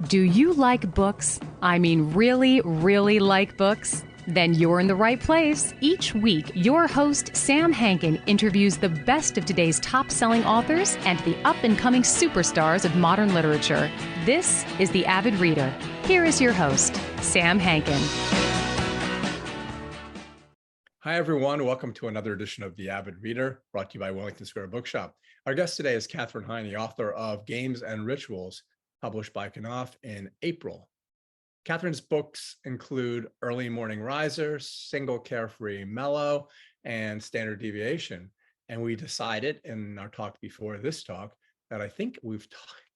Do you like books? I mean, really, really like books? Then you're in the right place. Each week, your host, Sam Hankin, interviews the best of today's top-selling authors and the up-and-coming superstars of modern literature. This is The Avid Reader. Here is your host, Sam Hankin. Hi, everyone. Welcome to another edition of The Avid Reader, brought to you by Wellington Square Bookshop. Our guest today is Katherine Heiny, author of Games and Rituals, published by Knopf in April. Katherine's books include Early Morning Riser, Single Carefree Mellow, and Standard Deviation. And we decided in our talk before this talk that I think we've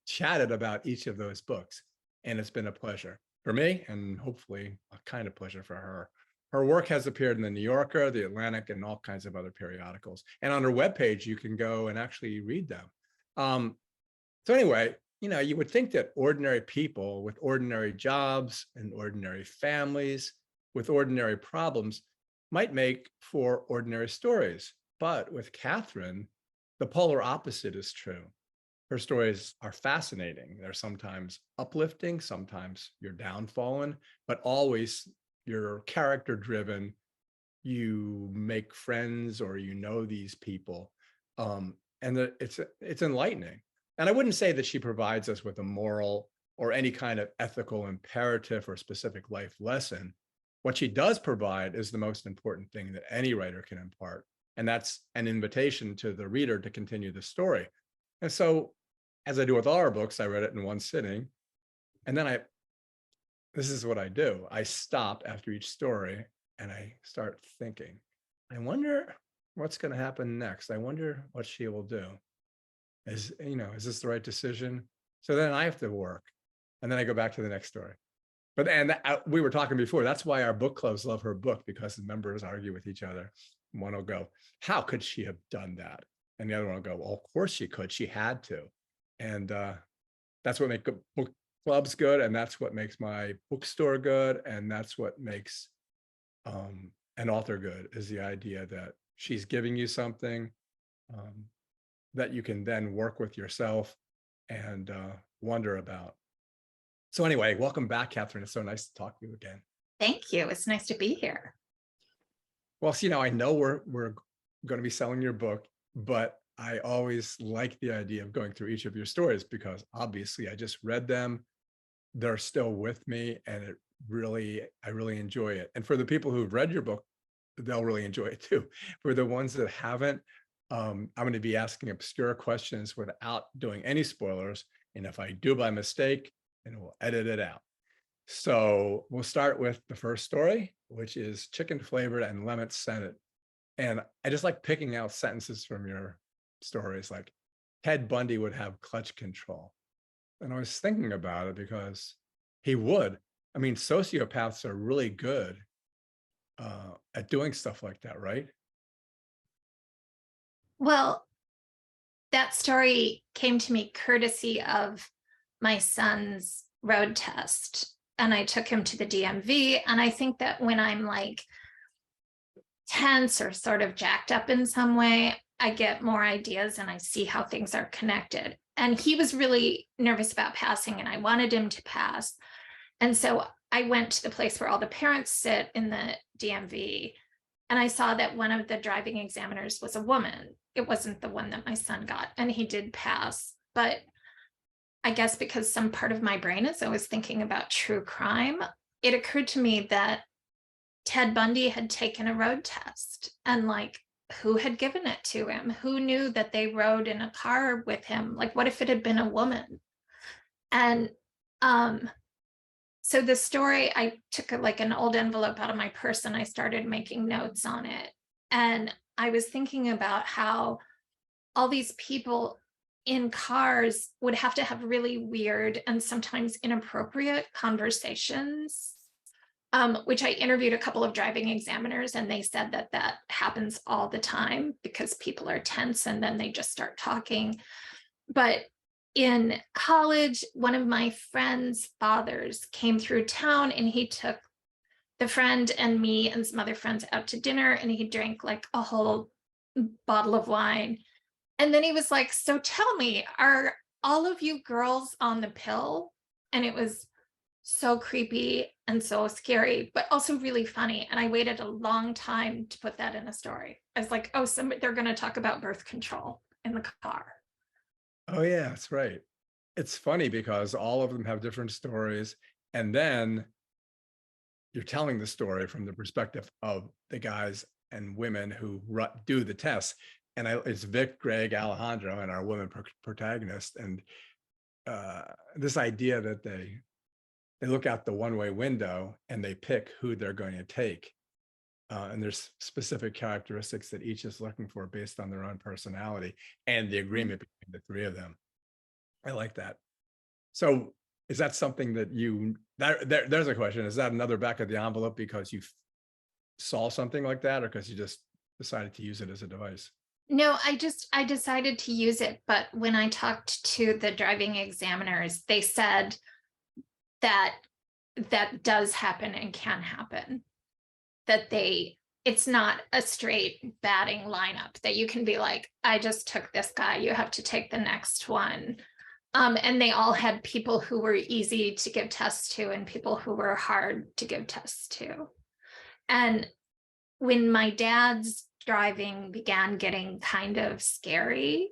chatted about each of those books. And it's been a pleasure for me and hopefully a kind of pleasure for her. Her work has appeared in the New Yorker, the Atlantic, and all kinds of other periodicals. And on her webpage, you can go and actually read them. So anyway, you would think that ordinary people with ordinary jobs and ordinary families with ordinary problems might make for ordinary stories. But with Katherine, the polar opposite is true. Her stories are fascinating. They're sometimes uplifting, sometimes you're downfallen, but always you're character driven. You make friends or these people. And it's enlightening. And I wouldn't say that she provides us with a moral or any kind of ethical imperative or specific life lesson. What she does provide is the most important thing that any writer can impart. And that's an invitation to the reader to continue the story. And so, as I do with all our books, I read it in one sitting. And then this is what I do. I stop after each story and I start thinking, I wonder what's going to happen next. I wonder what she will do. Is this the right decision? So then I have to work, and then I go back to the next story. But we were talking before. That's why our book clubs love her book, because the members argue with each other. One will go, "How could she have done that?" And the other one will go, "Well, of course she could. She had to." And that's what makes book clubs good, and that's what makes my bookstore good, and that's what makes an author good. Is the idea that she's giving you something that you can then work with yourself and wonder about. So anyway, welcome back, Katherine. It's so nice to talk to you again. Thank you. It's nice to be here. Well, I know we're going to be selling your book, but I always like the idea of going through each of your stories because obviously I just read them. They're still with me, and I really enjoy it. And for the people who've read your book, they'll really enjoy it too. For the ones that haven't, I'm going to be asking obscure questions without doing any spoilers. And if I do by mistake, then we'll edit it out. So we'll start with the first story, which is Chicken Flavored and Lemon Scented. And I just like picking out sentences from your stories, like Ted Bundy would have clutch control. And I was thinking about it because he would. I mean, sociopaths are really good at doing stuff like that, right? Well, that story came to me courtesy of my son's road test. And I took him to the DMV. And I think that when I'm like tense or sort of jacked up in some way, I get more ideas and I see how things are connected. And he was really nervous about passing, and I wanted him to pass. And so I went to the place where all the parents sit in the DMV. And I saw that one of the driving examiners was a woman. It wasn't the one that my son got, and he did pass. But I guess because some part of my brain is always thinking about true crime, it occurred to me that Ted Bundy had taken a road test, and who had given it to him? Who knew that they rode in a car with him? What if it had been a woman? And so the story, I took an old envelope out of my purse and I started making notes on it. And I was thinking about how all these people in cars would have to have really weird and sometimes inappropriate conversations, which I interviewed a couple of driving examiners, and they said that happens all the time because people are tense and then they just start talking. But in college, one of my friend's fathers came through town, and he took the friend and me and some other friends out to dinner, and he drank a whole bottle of wine. And then he was like, "So tell me, are all of you girls on the pill?" And it was so creepy and so scary, but also really funny. And I waited a long time to put that in a story. I was like, oh, they're going to talk about birth control in the car. Oh yeah, that's right. It's funny because all of them have different stories. And then you're telling the story from the perspective of the guys and women who do the tests. And it's Vic, Greg, Alejandro, and our women protagonist. And this idea that they look out the one-way window and they pick who they're going to take. And there's specific characteristics that each is looking for based on their own personality and the agreement between the three of them. I like that. So is that something that there's a question. Is that another back of the envelope because you saw something like that, or because you just decided to use it as a device? No, I decided to use it. But when I talked to the driving examiners, they said that does happen and can happen. That it's not a straight batting lineup, that you can be like, I just took this guy, you have to take the next one. And they all had people who were easy to give tests to and people who were hard to give tests to. And when my dad's driving began getting kind of scary,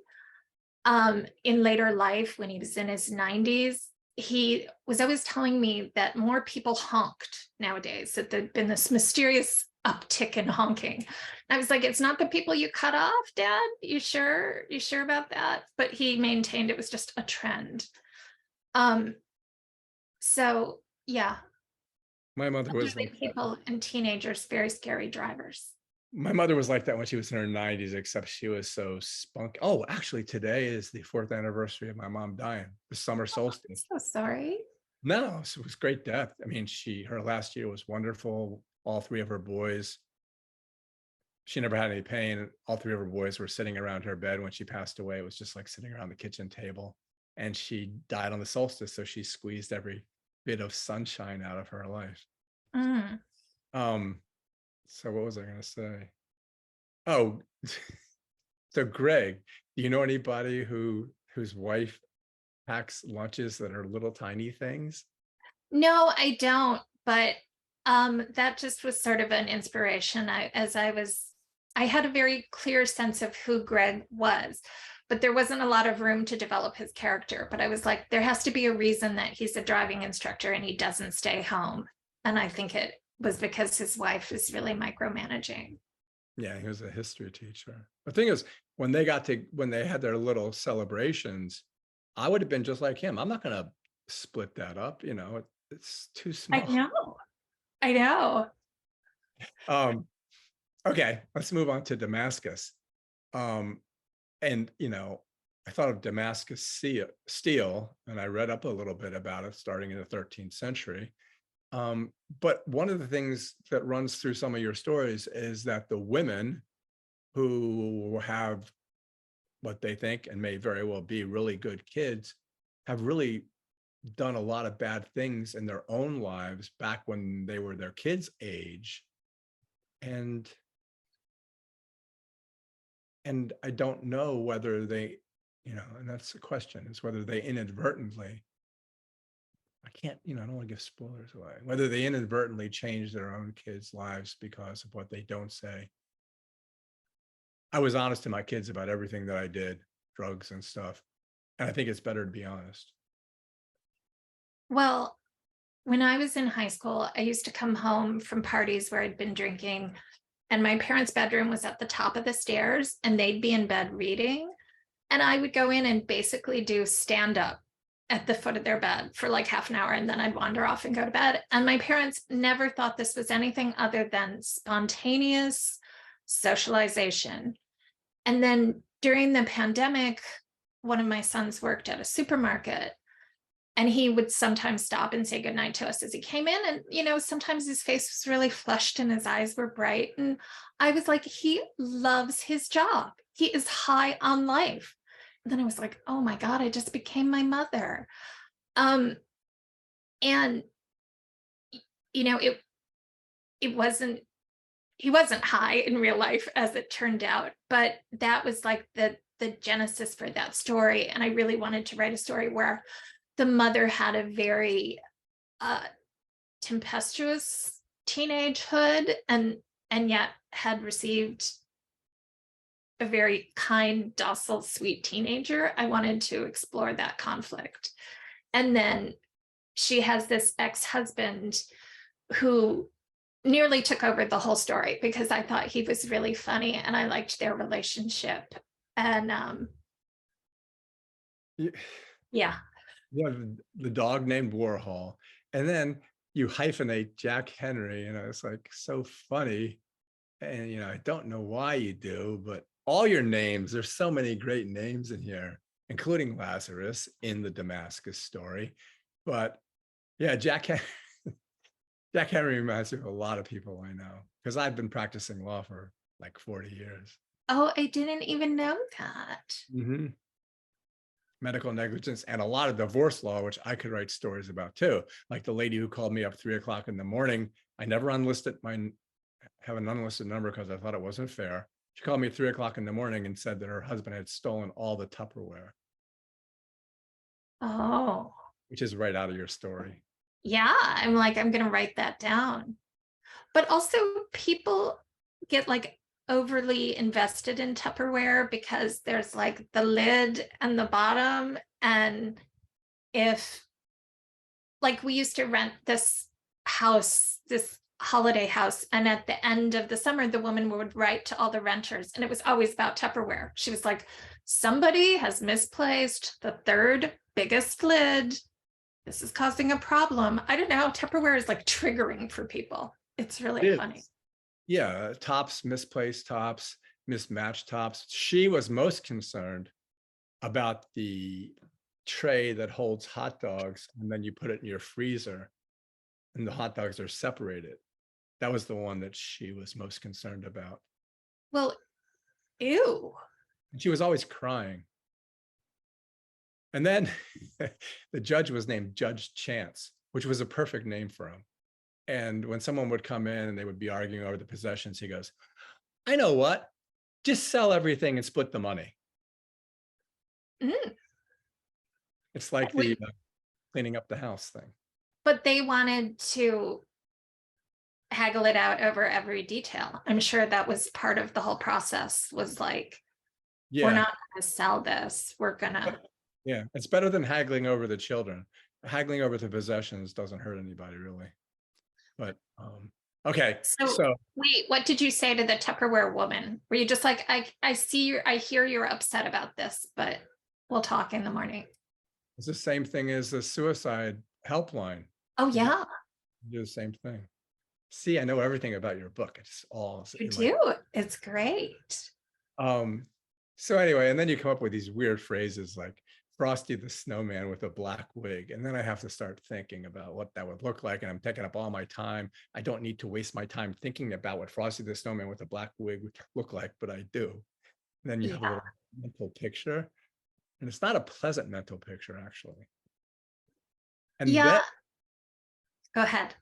in later life, when he was in his 90s, he was always telling me that more people honked nowadays, that there'd been this mysterious uptick in honking. I was like, it's not the people you cut off, Dad. You sure about that? But he maintained it was just a trend. So yeah. My mother was like people and teenagers, very scary drivers. My mother was like that when she was in her 90s, except she was so spunky. Oh, actually, today is the 4th anniversary of my mom dying, the summer solstice. I'm so sorry. No, it was great death. I mean, her last year was wonderful. All 3 of her boys, she never had any pain. All 3 of her boys were sitting around her bed when she passed away. It was just like sitting around the kitchen table. And she died on the solstice, so she squeezed every bit of sunshine out of her life. So what was I going to say? Oh, so Greg, do you know anybody whose wife packs lunches that are little tiny things? No, I don't. But that just was sort of an inspiration. I had a very clear sense of who Greg was, but there wasn't a lot of room to develop his character. But I was like, there has to be a reason that he's a driving instructor and he doesn't stay home. And I think it was because his wife is really micromanaging. Yeah, he was a history teacher. The thing is, when they had their little celebrations, I would have been just like him. I'm not going to split that up. It's too small. I know. Okay, let's move on to Damascus. And I thought of Damascus steel, and I read up a little bit about it starting in the 13th century. But one of the things that runs through some of your stories is that the women who have what they think and may very well be really good kids have really done a lot of bad things in their own lives back when they were their kids' age. And I don't know whether they, and that's the question, is whether they inadvertently, I don't want to give spoilers away, whether they inadvertently change their own kids' lives because of what they don't say. I was honest to my kids about everything that I did, drugs and stuff. And I think it's better to be honest. Well, when I was in high school, I used to come home from parties where I'd been drinking, and my parents' bedroom was at the top of the stairs, and they'd be in bed reading. And I would go in and basically do stand up at the foot of their bed for like half an hour, and then I'd wander off and go to bed. And my parents never thought this was anything other than spontaneous socialization. And then during the pandemic, one of my sons worked at a supermarket, and he would sometimes stop and say goodnight to us as he came in. And, sometimes his face was really flushed and his eyes were bright. And I was like, he loves his job. He is high on life. And then I was like, oh my God, I just became my mother. And, he wasn't high in real life, as it turned out, but that was like the genesis for that story. And I really wanted to write a story where the mother had a very tempestuous teenagehood, and yet had received a very kind, docile, sweet teenager. I wanted to explore that conflict. And then she has this ex-husband who nearly took over the whole story because I thought he was really funny and I liked their relationship. And You, yeah. you have the dog named Warhol, and then you hyphenate Jack Henry, and it's like so funny. And I don't know why you do, but all your names, there's so many great names in here, including Lazarus in the Damascus story. But yeah, Jack Henry reminds me of a lot of people I know, because I've been practicing law for like 40 years. Oh, I didn't even know that. Mm-hmm. Medical negligence and a lot of divorce law, which I could write stories about too. Like the lady who called me up 3 o'clock in the morning. I never have an unlisted number because I thought it wasn't fair. She called me at 3 o'clock in the morning and said that her husband had stolen all the Tupperware. Oh, Which is right out of your story. yeah. I'm going to write that down. But also, people get like overly invested in Tupperware because there's like the lid and the bottom. And if, like, we used to rent this house, this holiday house, and at the end of the summer, the woman would write to all the renters, and it was always about Tupperware. She was like, somebody has misplaced the third biggest lid. This is causing a problem. I don't know. Tupperware is like triggering for people. It's really funny. Yeah, tops, misplaced tops, mismatched tops. She was most concerned about the tray that holds hot dogs, and then you put it in your freezer and the hot dogs are separated. That was the one that she was most concerned about. Well, ew. And she was always crying. And then the judge was named Judge Chance, which was a perfect name for him. And when someone would come in and they would be arguing over the possessions, he goes, I know what, just sell everything and split the money. Mm. It's like the cleaning up the house thing. But they wanted to haggle it out over every detail. I'm sure that was part of the whole process, was like, Yeah, we're not going to sell this. We're going to. Yeah, it's better than haggling over the children. Haggling over the possessions doesn't hurt anybody really. But okay. So wait, what did you say to the Tupperware woman? Were you just like, I hear you're upset about this, but we'll talk in the morning? It's the same thing as the suicide helpline. Oh yeah. You do the same thing. See, I know everything about your book. It's all you do. It's great. So anyway, and then you come up with these weird phrases like Frosty the Snowman with a black wig. And then I have to start thinking about what that would look like. And I'm taking up all my time. I don't need to waste my time thinking about what Frosty the Snowman with a black wig would look like, but I do. And then you have a little mental picture. And it's not a pleasant mental picture, actually. And then, go ahead.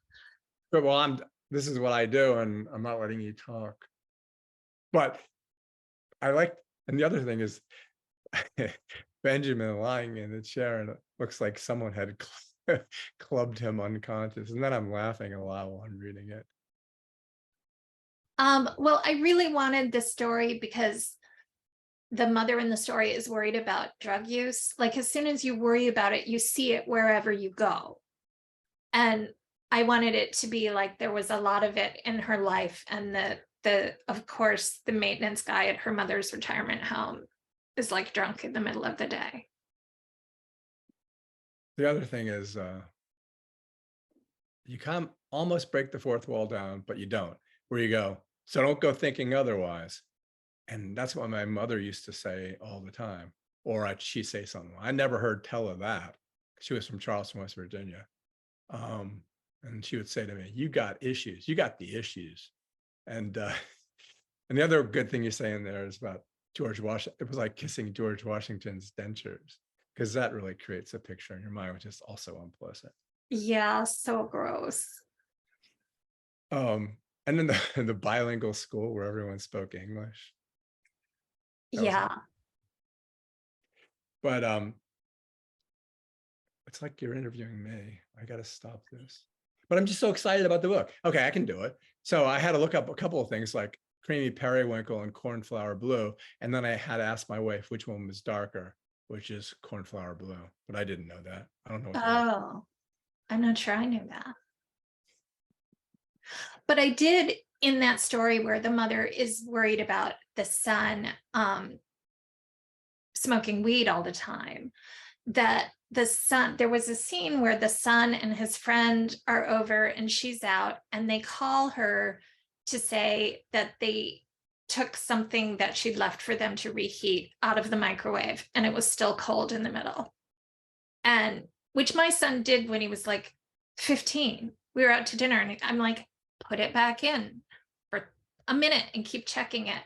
But well, this is what I do, and I'm not letting you talk. But I like, and the other thing is Benjamin lying in the chair, and it looks like someone had clubbed him unconscious. And then I'm laughing a lot while I'm reading it. Well, I really wanted this story because the mother in the story is worried about drug use. Like, as soon as you worry about it, you see it wherever you go. And I wanted it to be like there was a lot of it in her life, and of course, the maintenance guy at her mother's retirement home is like drunk in the middle of the day. The other thing is you can almost break the fourth wall down, but you don't. Where you go, so don't go thinking otherwise. And that's what my mother used to say all the time. Or she'd say something. I never heard tell of that. She was from Charleston, West Virginia. And she would say to me, you got issues. You got the issues. And the other good thing you say in there is about George Washington. It was like kissing George Washington's dentures, because that really creates a picture in your mind, which is also unpleasant. Yeah, so gross. And then the bilingual school where everyone spoke English. Yeah. But It's like you're interviewing me. I got to stop this. But I'm just so excited about the book. Okay, I can do it. So I had to look up a couple of things like creamy periwinkle and cornflower blue. And then I had to ask my wife which one was darker, which is cornflower blue. But I didn't know that. I don't know what that is. Oh, I'm not sure I knew that. But I did in that story where the mother is worried about the son smoking weed all the time, that the son, there was a scene where the son and his friend are over and she's out and they call her to say that they took something that she'd left for them to reheat out of the microwave and it was still cold in the middle. And which my son did when he was like 15. We were out to dinner and I'm like, put it back in for a minute and keep checking it.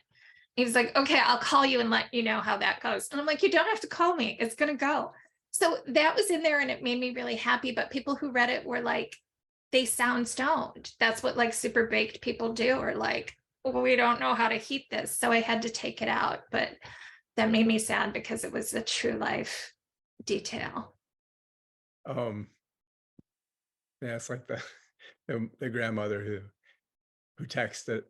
He was like, okay, I'll call you and let you know how that goes. And I'm like, you don't have to call me. It's going to go. So that was in there and it made me really happy. But people who read it were like, they sound stoned. That's what like super baked people do, or like, well, we don't know how to heat this. So I had to take it out. But that made me sad because it was a true life detail. Yeah, it's like the grandmother who texted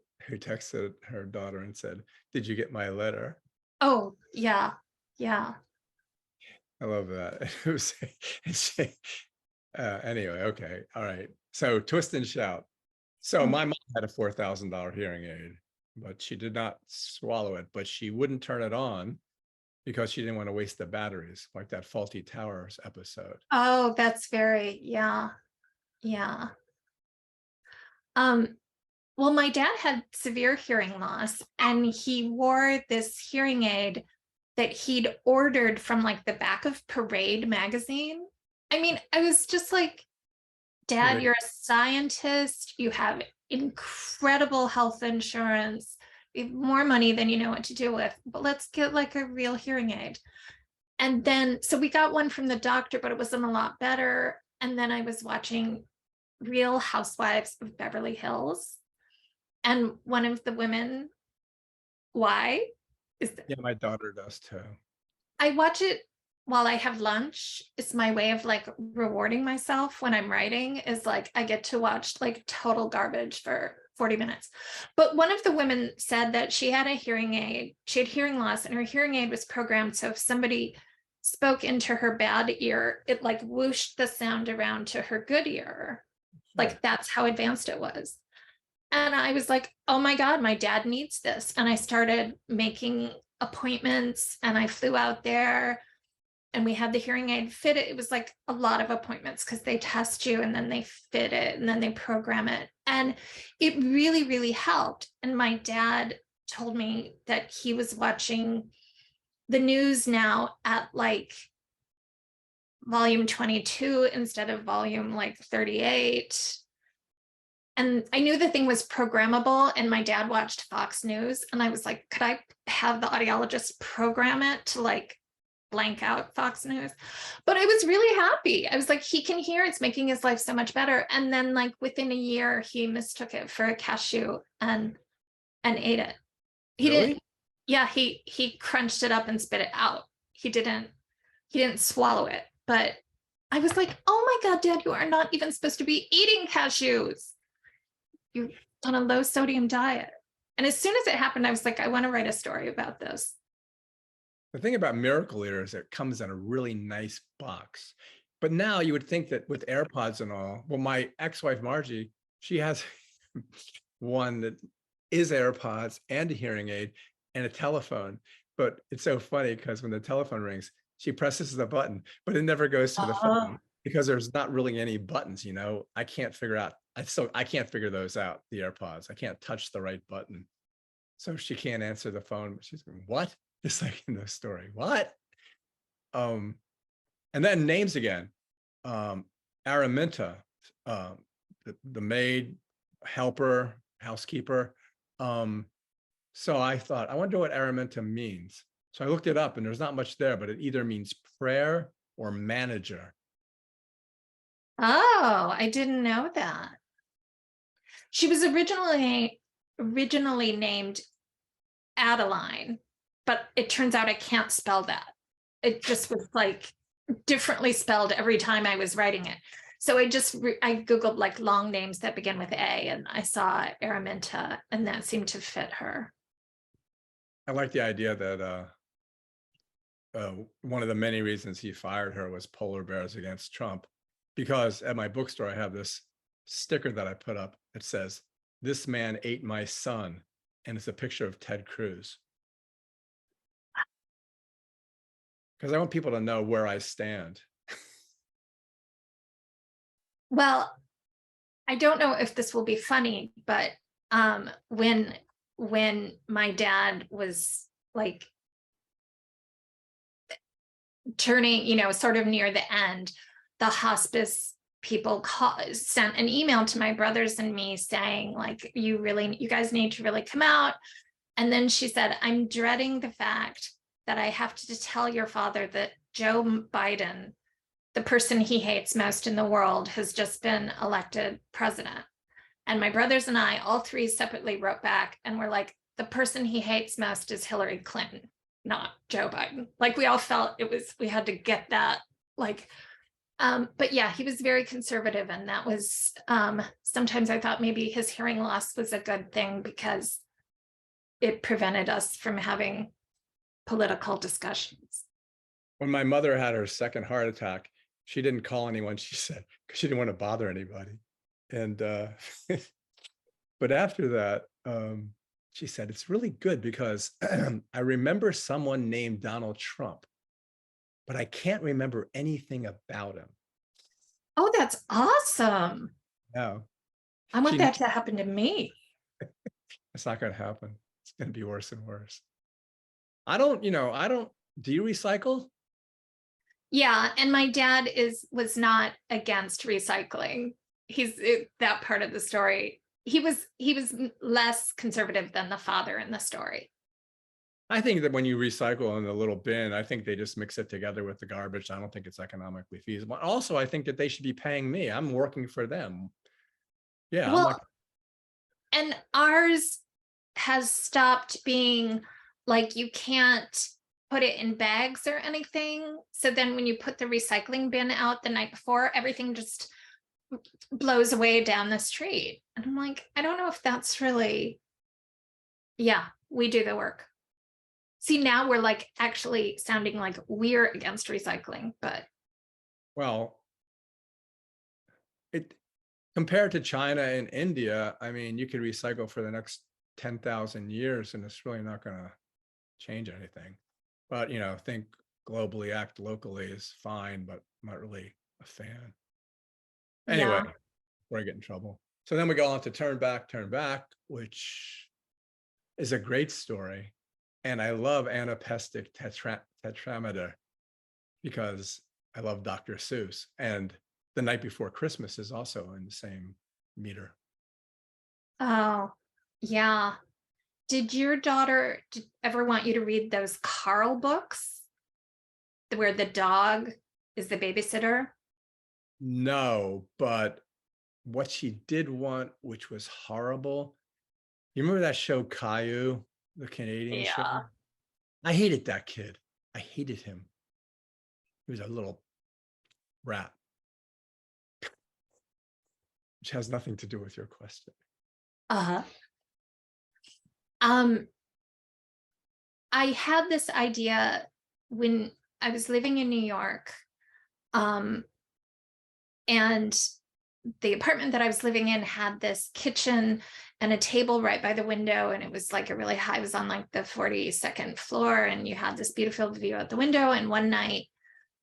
her daughter and said, "Did you get my letter?" Oh, yeah. Yeah. I love that. It was, anyway, okay, all right. So twist and shout. So my mom had a $4,000 hearing aid, but she did not swallow it, but she wouldn't turn it on because she didn't want to waste the batteries, like that Faulty Towers episode. Oh, that's very, yeah. Yeah. Well, my dad had severe hearing loss and he wore this hearing aid that he'd ordered from like the back of Parade magazine. I mean, I was just like, Dad, Right. you're a scientist. You have incredible health insurance. You have more money than you know what to do with, but let's get like a real hearing aid. And then, so we got one from the doctor, but it wasn't a lot better. And then I was watching Real Housewives of Beverly Hills. And one of the women, why? Yeah, my daughter does too. I watch it while I have lunch. It's my way of like rewarding myself when I'm writing, is like I get to watch like total garbage for 40 minutes. But one of the women said that she had a hearing aid, she had hearing loss, and her hearing aid was programmed so if somebody spoke into her bad ear, it like whooshed the sound around to her good ear. Like that's how advanced it was. And I was like, oh my God, my dad needs this. And I started making appointments and I flew out there and we had the hearing aid fit. It was like a lot of appointments because they test you and then they fit it and then they program it. And it really, really helped. And my dad told me that he was watching the news now at like volume 22 instead of volume like 38. And I knew the thing was programmable and my dad watched Fox News and I was like, could I have the audiologist program it to like blank out Fox News? But I was really happy. I was like, he can hear, it's making his life so much better. And then like within a year, he mistook it for a cashew and ate it. He Really? didn't, yeah, he crunched it up and spit it out. He didn't swallow it. But I was like, oh my God, Dad, you are not even supposed to be eating cashews. You're on a low sodium diet. And as soon as it happened, I was like, I want to write a story about this. The thing about Miracle Ear is it comes in a really nice box. But now you would think that with AirPods and all, well, my ex-wife Margie, she has one that is AirPods and a hearing aid and a telephone. But it's so funny because when the telephone rings, she presses the button, but it never goes to the phone because there's not really any buttons, you know. I can't figure out, I can't figure those out, the AirPods. I can't touch the right button. So she can't answer the phone, but she's going, what? Just like in the story, what? And then names again. Araminta, the maid, helper, housekeeper. So I thought, I wonder what Araminta means. So I looked it up and there's not much there, but it either means prayer or manager. Oh, I didn't know that. She was originally named Adeline, but it turns out I can't spell that. It just was like differently spelled every time I was writing it. So I Googled like long names that begin with A, and I saw Araminta, and that seemed to fit her. I like the idea that one of the many reasons he fired her was polar bears against Trump, because at my bookstore, I have this sticker that I put up that says, "This man ate my son." And it's a picture of Ted Cruz. Because I want people to know where I stand. Well, I don't know if this will be funny, but when my dad was like turning, sort of near the end, the hospice people sent an email to my brothers and me saying, like, you guys need to really come out. And then she said, "I'm dreading the fact that I have to tell your father that Joe Biden, the person he hates most in the world, has just been elected president." And my brothers and I, all three separately, wrote back and were like, "The person he hates most is Hillary Clinton, not Joe Biden." Like, we all felt we had to get that, like, but yeah, he was very conservative. And that was, sometimes I thought maybe his hearing loss was a good thing, because it prevented us from having political discussions. When my mother had her second heart attack, she didn't call anyone, she said, because she didn't want to bother anybody. And but after that, she said, "It's really good because I remember someone named Donald Trump, but I can't remember anything about him." Oh, that's awesome. No, I want that to happen to me. it's not going to happen. It's going to be worse and worse. I don't, do you recycle? Yeah. And my dad was not against recycling. That part of the story. He was less conservative than the father in the story. I think that when you recycle in a little bin, I think they just mix it together with the garbage. I don't think it's economically feasible. Also, I think that they should be paying me. I'm working for them. Yeah. Well, and ours has stopped being like, you can't put it in bags or anything. So then when you put the recycling bin out the night before, everything just blows away down the street. And I'm like, I don't know if that's really, yeah, we do the work. See, now we're like actually sounding like we're against recycling, but. Well, compared to China and India, I mean, you could recycle for the next 10,000 years and it's really not going to change anything. But, think globally, act locally is fine, but I'm not really a fan. Anyway, before I get in trouble. So then we go on to Turn Back, which is a great story. And I love anapestic tetrameter because I love Dr. Seuss. And The Night Before Christmas is also in the same meter. Oh, yeah. Did your daughter ever want you to read those Carl books where the dog is the babysitter? No, but what she did want, which was horrible. You remember that show Caillou, the Canadian show? I hated that kid. I hated him. He was a little rat. Which has nothing to do with your question. I had this idea when I was living in New York, and the apartment that I was living in had this kitchen and a table right by the window, and it was like a really high, it was on like the 42nd floor, and you had this beautiful view out the window. And one night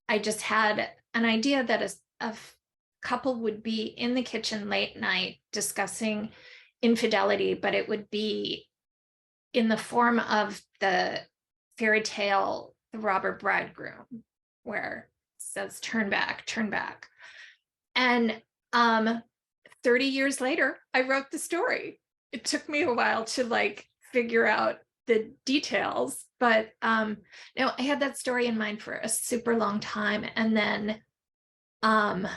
I just had an idea that a couple would be in the kitchen late night discussing infidelity, but it would be in the form of the fairy tale The Robber Bridegroom, where it says turn back, turn back. And 30 years later, I wrote the story. It took me a while to like figure out the details, but no, I had that story in mind for a super long time. And then oh,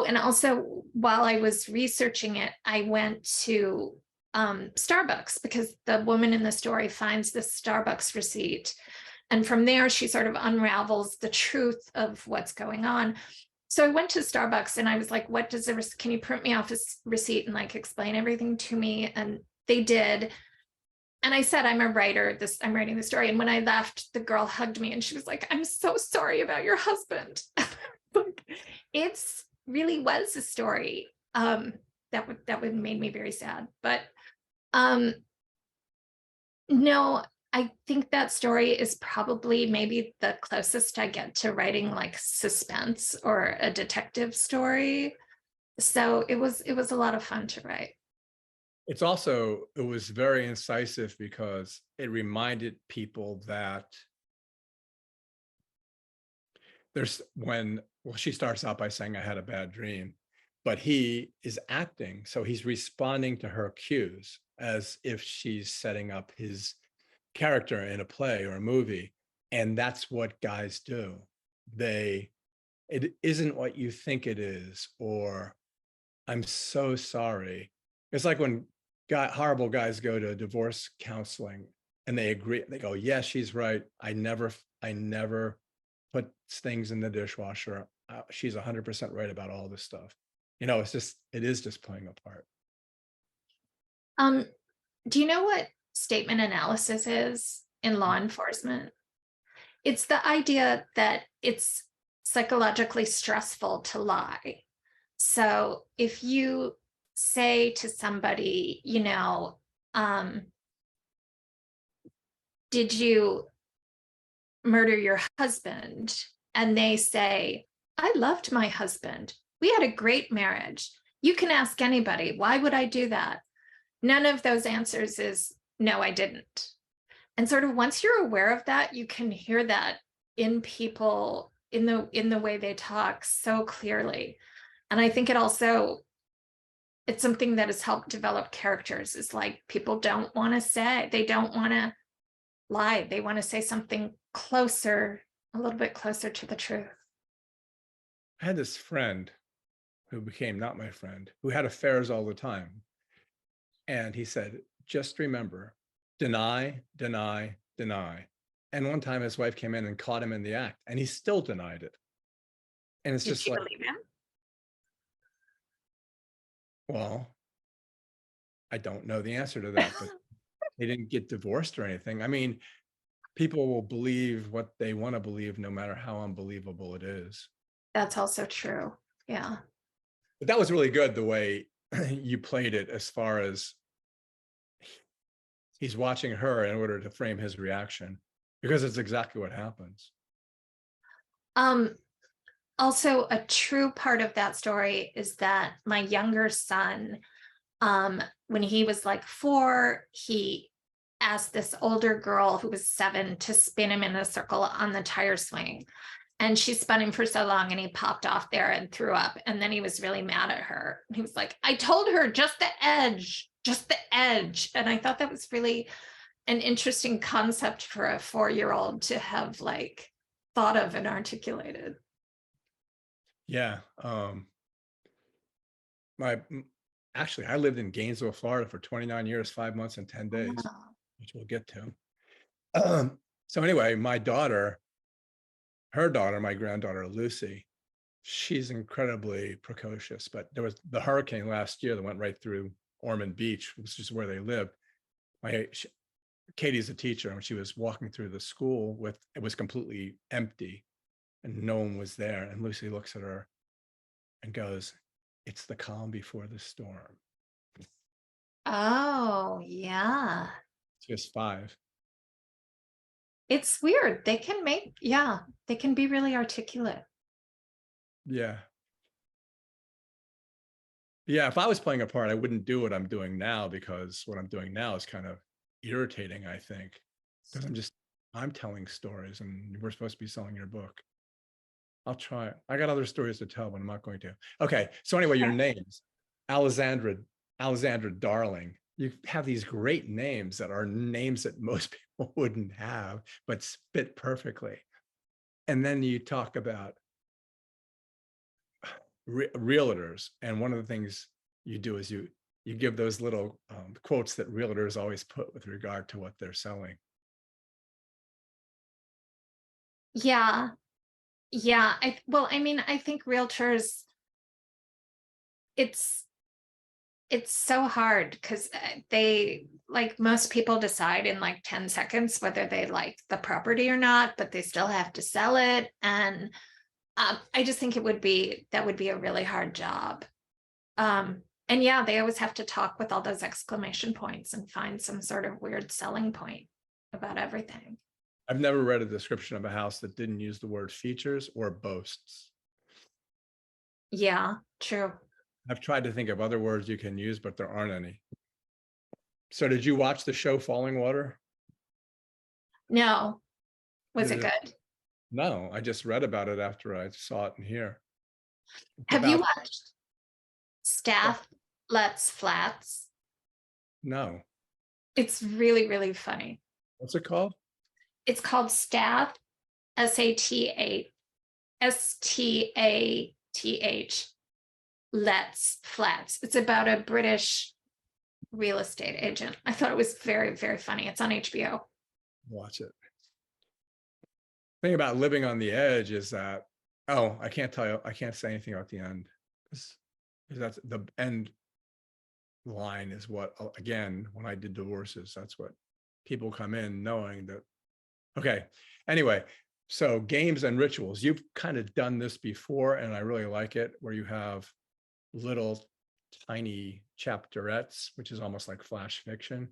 and also while I was researching it, I went to Starbucks, because the woman in the story finds this Starbucks receipt And from there, she sort of unravels the truth of what's going on. So I went to Starbucks and I was like, what does can you print me off a receipt and like explain everything to me? And they did. And I said, I'm a writer, I'm writing the story. And when I left, the girl hugged me and she was like, I'm so sorry about your husband. It's really was a story. That would made me very sad. But no, I think that story is probably maybe the closest I get to writing like suspense or a detective story. So it was a lot of fun to write. It was very incisive because it reminded people that she starts out by saying, I had a bad dream, but he is acting. So he's responding to her cues as if she's setting up his character in a play or a movie. And that's what guys do. It isn't what you think it is, or I'm so sorry. It's like when horrible guys go to divorce counseling and they agree, they go, yes, she's right. I never put things in the dishwasher. She's 100% right about all this stuff. It is just playing a part. Do you know what statement analysis is in law enforcement? It's the idea that it's psychologically stressful to lie. So if you say to somebody, did you murder your husband? And they say, I loved my husband. We had a great marriage. You can ask anybody, why would I do that? None of those answers is, no, I didn't. And sort of once you're aware of that, you can hear that in people, in the way they talk so clearly. And I think it's something that has helped develop characters. Is like, people don't want to say, they don't want to lie. They want to say something closer, a little bit closer to the truth. I had this friend who became not my friend, who had affairs all the time. And he said, just remember, deny, deny, deny. And one time his wife came in and caught him in the act, and he still denied it. And it's just like, believe him? Well, I don't know the answer to that, but they didn't get divorced or anything. I mean, people will believe what they want to believe, no matter how unbelievable it is. That's also true. Yeah. But that was really good, the way you played it, as far as he's watching her in order to frame his reaction, because it's exactly what happens. Also, a true part of that story is that my younger son, when he was like 4, he asked this older girl who was 7 to spin him in a circle on the tire swing. And she spun him for so long and he popped off there and threw up. And then he was really mad at her. He was like, I told her just the edge, just the edge. And I thought that was really an interesting concept for a 4-year-old to have like thought of and articulated. Yeah. Actually, I lived in Gainesville, Florida for 29 years, 5 months and 10 days, which we'll get to. So anyway, her daughter, my granddaughter, Lucy, she's incredibly precocious, but there was the hurricane last year that went right through Ormond Beach, which is where they lived. Katie's a teacher, and she was walking through the school it was completely empty and no one was there. And Lucy looks at her and goes, it's the calm before the storm. Oh, yeah. She was 5. It's weird. They can be really articulate. Yeah. Yeah, if I was playing a part, I wouldn't do what I'm doing now, because what I'm doing now is kind of irritating, I think, because I'm telling stories and we're supposed to be selling your book. I'll try it. I got other stories to tell, but I'm not going to. Okay. So anyway, your names, Alexandra Darling. You have these great names that are names that most people wouldn't have, but fit perfectly. And then you talk about realtors. And one of the things you do is you give those little quotes that realtors always put with regard to what they're selling. Yeah. Yeah. I mean, I think realtors, it's so hard because they, like, most people decide in like 10 seconds whether they like the property or not, but they still have to sell it. And I just think that would be a really hard job. And yeah, they always have to talk with all those exclamation points and find some sort of weird selling point about everything. I've never read a description of a house that didn't use the word features or boasts. Yeah, true. I've tried to think of other words you can use, but there aren't any. So did you watch the show Falling Water? No. Was it Did it- good? No, I just read about it after I saw it in here. It's Have you about, watched Staff Let's Flats? no. It's really, really funny. What's it called? It's called Staff, SATH, Let's Flats. It's about a British real estate agent. I thought it was very, very funny. It's on HBO. Watch it. Thing about living on the edge is that, oh, I can't tell you, I can't say anything about the end. Because that's the end line is what, again, when I did divorces, that's what people come in knowing that. Okay. Anyway, so games and rituals, you've kind of done this before, and I really like it, where you have little tiny chapterettes, which is almost like flash fiction.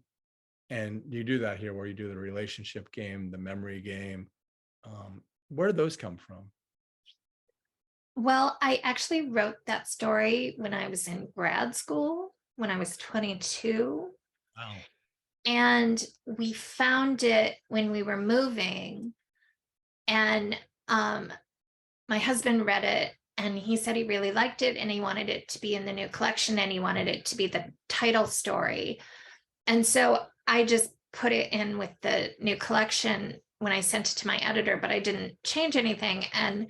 And you do that here where you do the relationship game, the memory game. Where did those come from? Well, I actually wrote that story when I was in grad school, when I was 22. Wow. And we found it when we were moving. And my husband read it and he said he really liked it and he wanted it to be in the new collection and he wanted it to be the title story. And so I just put it in with the new collection when I sent it to my editor, but I didn't change anything. And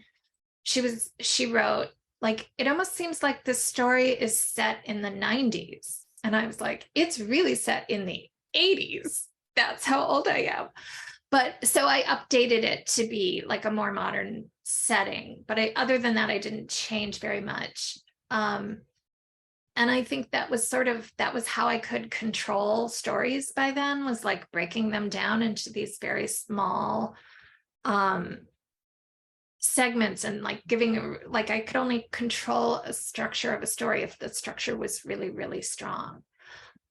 she wrote, like, it almost seems like this story is set in the 90s. And I was like, it's really set in the 80s. That's how old I am. But so I updated it to be like a more modern setting. But other than that, I didn't change very much. And I think that was how I could control stories by then, was like breaking them down into these very small segments and like giving, like, I could only control a structure of a story if the structure was really, really strong.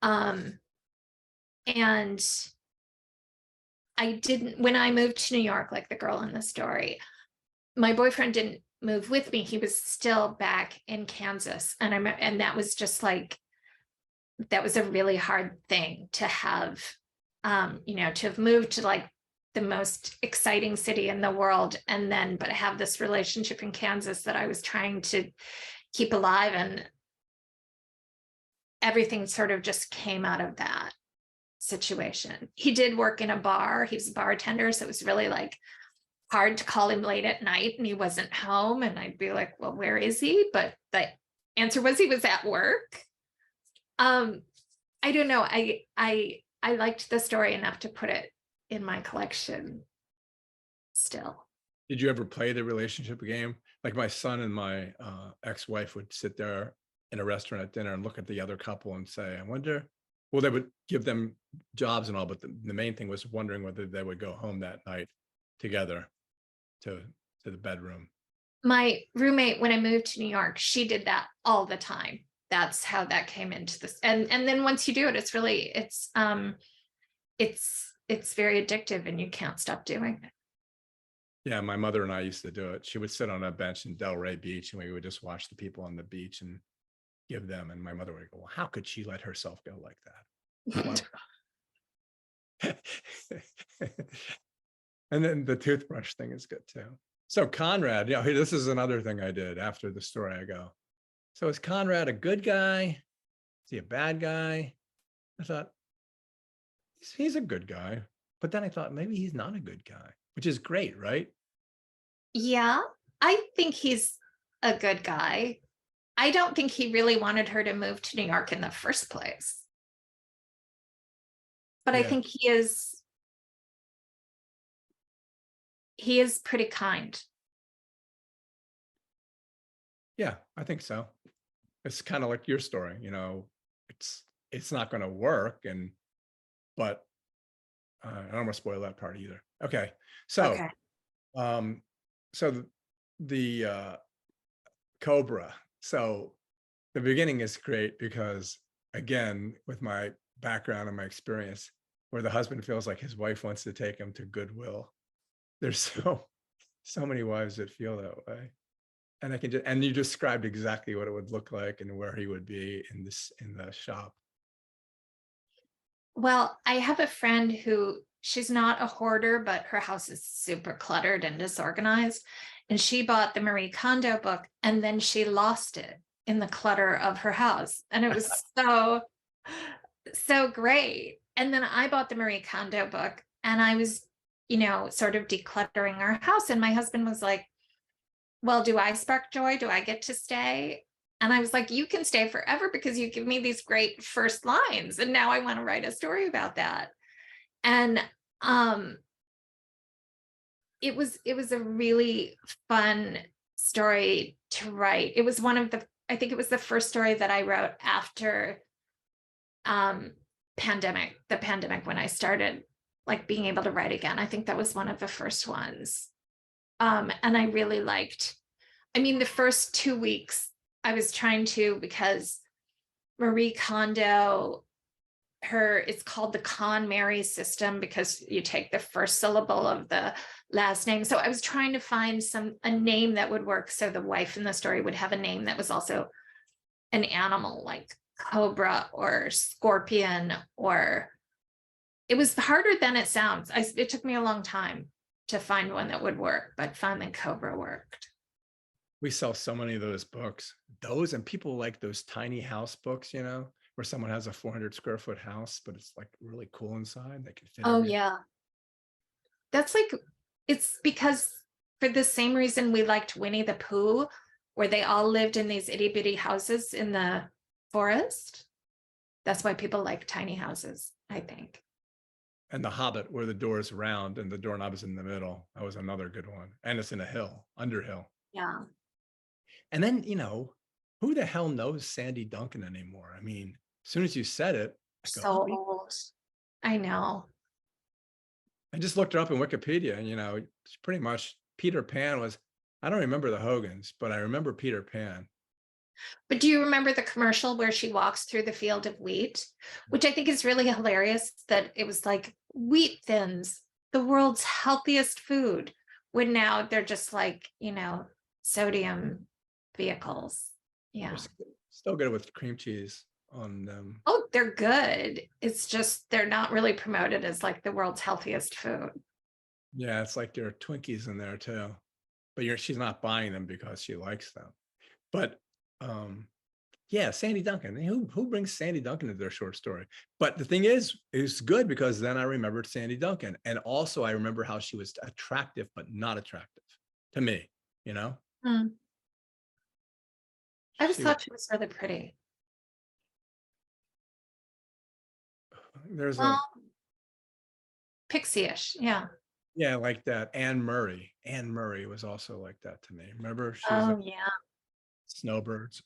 And I didn't, when I moved to New York, like the girl in the story, my boyfriend didn't move with me. He was still back in Kansas. And that was just like, that was a really hard thing to have, to have moved to like the most exciting city in the world. And then, but have this relationship in Kansas that I was trying to keep alive. And everything sort of just came out of that situation. He did work in a bar. He was a bartender. So it was really like hard to call him late at night and he wasn't home. And I'd be like, well, where is he? But the answer was he was at work. I don't know. I liked the story enough to put it in my collection still. Did you ever play the relationship game? Like my son and my ex-wife would sit there in a restaurant at dinner and look at the other couple and say, I wonder, well, they would give them jobs and all, but the main thing was wondering whether they would go home that night together to the bedroom. My roommate, when I moved to New York, she did that all the time. That's how that came into this. And then once you do it, it's really, it's very addictive and you can't stop doing it. Yeah, my mother and I used to do it. She would sit on a bench in Delray Beach and we would just watch the people on the beach and give them. And my mother would go, well, how could she let herself go like that? And then the toothbrush thing is good too. So Conrad, this is another thing I did after the story. I go, so is Conrad a good guy? Is he a bad guy? I thought, he's a good guy. But then I thought maybe he's not a good guy, which is great, right? Yeah, I think he's a good guy. I don't think he really wanted her to move to New York in the first place. But yeah. I think he is pretty kind. Yeah, I think so. It's kind of like your story, it's not going to work, but I don't want to spoil that part either. Okay. So, Okay. um, so the cobra. So the beginning is great because, again, with my background and my experience, where the husband feels like his wife wants to take him to Goodwill. There's so many wives that feel that way. And I can just, and you described exactly what it would look like and where he would be in the shop. Well, I have a friend who, she's not a hoarder, but her house is super cluttered and disorganized. And she bought the Marie Kondo book and then she lost it in the clutter of her house. And it was so great. And then I bought the Marie Kondo book and I was, sort of decluttering our house. And my husband was like, well, do I spark joy? Do I get to stay? And I was like, you can stay forever because you give me these great first lines. And now I want to write a story about that. And it was a really fun story to write. It was I think it was the first story that I wrote after the pandemic, when I started like being able to write again. I think that was one of the first ones. And I really liked, the first 2 weeks I was trying to, because Marie Kondo, it's called the KonMari system because you take the first syllable of the last name. So I was trying to find a name that would work. So the wife in the story would have a name that was also an animal, like cobra or scorpion, or it was harder than it sounds. It took me a long time to find one that would work, but finally cobra worked. We sell so many of those books, and people like those tiny house books, where someone has a 400 square foot house, but it's like really cool inside. They can fit. Oh yeah. That's like, it's because for the same reason we liked Winnie the Pooh, where they all lived in these itty bitty houses in the forest. That's why people like tiny houses, I think. And The Hobbit, where the door is round and the doorknob is in the middle. That was another good one. And it's in a hill, underhill. Yeah. And then, who the hell knows Sandy Duncan anymore? As soon as you said it, So old. I know. I just looked her up in Wikipedia, and it's pretty much Peter Pan was, I don't remember the Hogans, but I remember Peter Pan. But do you remember the commercial where she walks through the field of wheat, which I think is really hilarious, that it was like wheat thins, the world's healthiest food, when now they're just like, sodium vehicles. Yeah. They're still good with cream cheese on them. Oh, they're good. It's just they're not really promoted as like the world's healthiest food. Yeah, it's like there are Twinkies in there too, but she's not buying them because she likes them. But yeah, Sandy Duncan. Who brings Sandy Duncan into their short story? But the thing is, it's good because then I remembered Sandy Duncan, and also I remember how she was attractive but not attractive to me. I just thought she was really pretty. There's pixie-ish, yeah. Yeah, like that. Anne Murray. Anne Murray was also like that to me. Remember? She was like yeah. Snowbirds.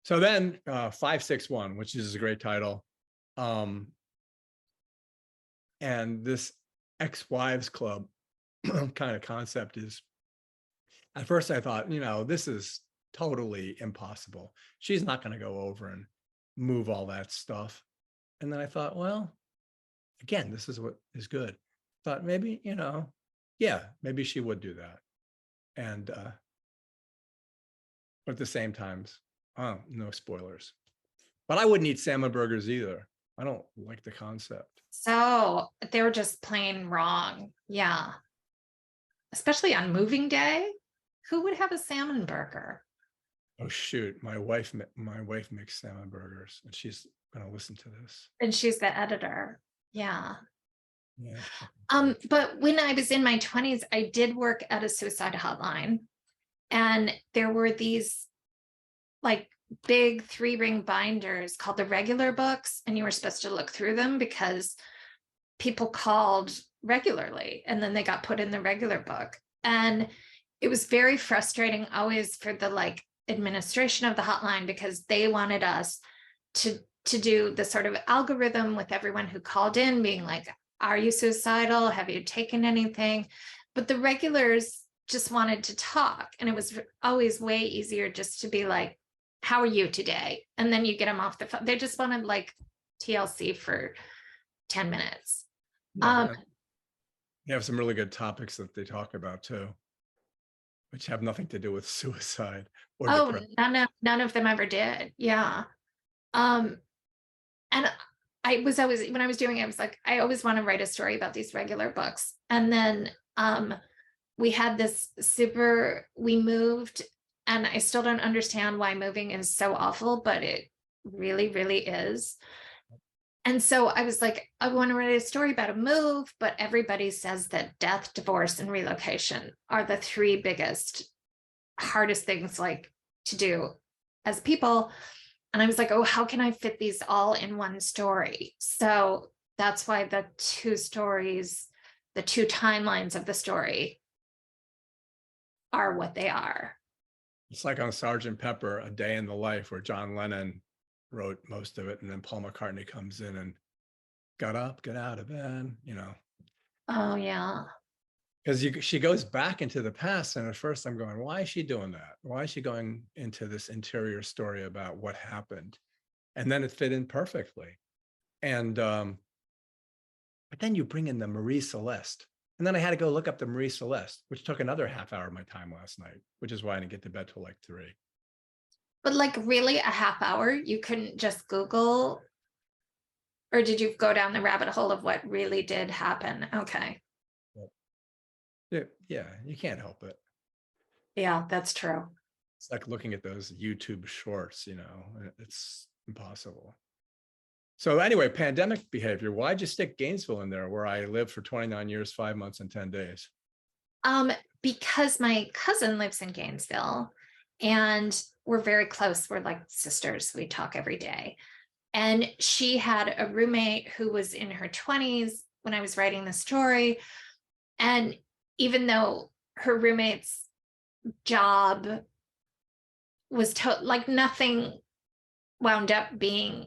So then 561, which is a great title. And this ex-wives club kind of concept is, at first I thought, this is totally impossible. She's not going to go over and move all that stuff. And then I thought, well, again, this is what is good. Thought maybe, yeah, maybe she would do that. And, but at the same times, no spoilers. But I wouldn't eat salmon burgers either. I don't like the concept. So they were just plain wrong. Yeah. Especially on moving day. Who would have a salmon burger? Oh shoot, my wife makes salmon burgers, and she's gonna listen to this. And she's the editor. Yeah. Yeah. But when I was in my 20s, I did work at a suicide hotline, and there were these like big 3-ring binders called the regular books, and you were supposed to look through them because people called regularly, and then they got put in the regular book. And it was very frustrating always for the like administration of the hotline, because they wanted us to do the sort of algorithm with everyone who called in being like, are you suicidal? Have you taken anything? But the regulars just wanted to talk. And it was always way easier just to be like, how are you today? And then you get them off the phone. They just wanted like TLC for 10 minutes. Yeah, they have some really good topics that they talk about too, which have nothing to do with suicide or Oh, depression. none of them ever did. Yeah. And I was always, when I was doing it, I was like, I always want to write a story about these regular books. And then we had this we moved, and I still don't understand why moving is so awful, but it really, really is. And so I was like, I want to write a story about a move, but everybody says that death, divorce, and relocation are the three biggest, hardest things like to do as people. And I was like, oh, how can I fit these all in one story? So that's why the two stories, the two timelines of the story are what they are. It's like on Sergeant Pepper, A Day in the Life, where John Lennon wrote most of it, and then Paul McCartney comes in and got up, get out of bed, you know. Oh, yeah. Because she goes back into the past, and at first I'm going, why is she doing that? Why is she going into this interior story about what happened? And then it fit in perfectly. And but then you bring in the Marie Celeste. And then I had to go look up the Marie Celeste, which took another half hour of my time last night, which is why I didn't get to bed till like 3. But like really a half hour, you couldn't just Google, or did you go down the rabbit hole of what really did happen? Okay. Yeah, you can't help it. Yeah, that's true. It's like looking at those YouTube shorts, you know, it's impossible. So anyway, pandemic behavior. Why'd you stick Gainesville in there, where I lived for 29 years, 5 months, and 10 days? Because my cousin lives in Gainesville, and we're very close. We're like sisters. We talk every day. And she had a roommate who was in her 20s when I was writing the story. And even though her roommate's job was like nothing wound up being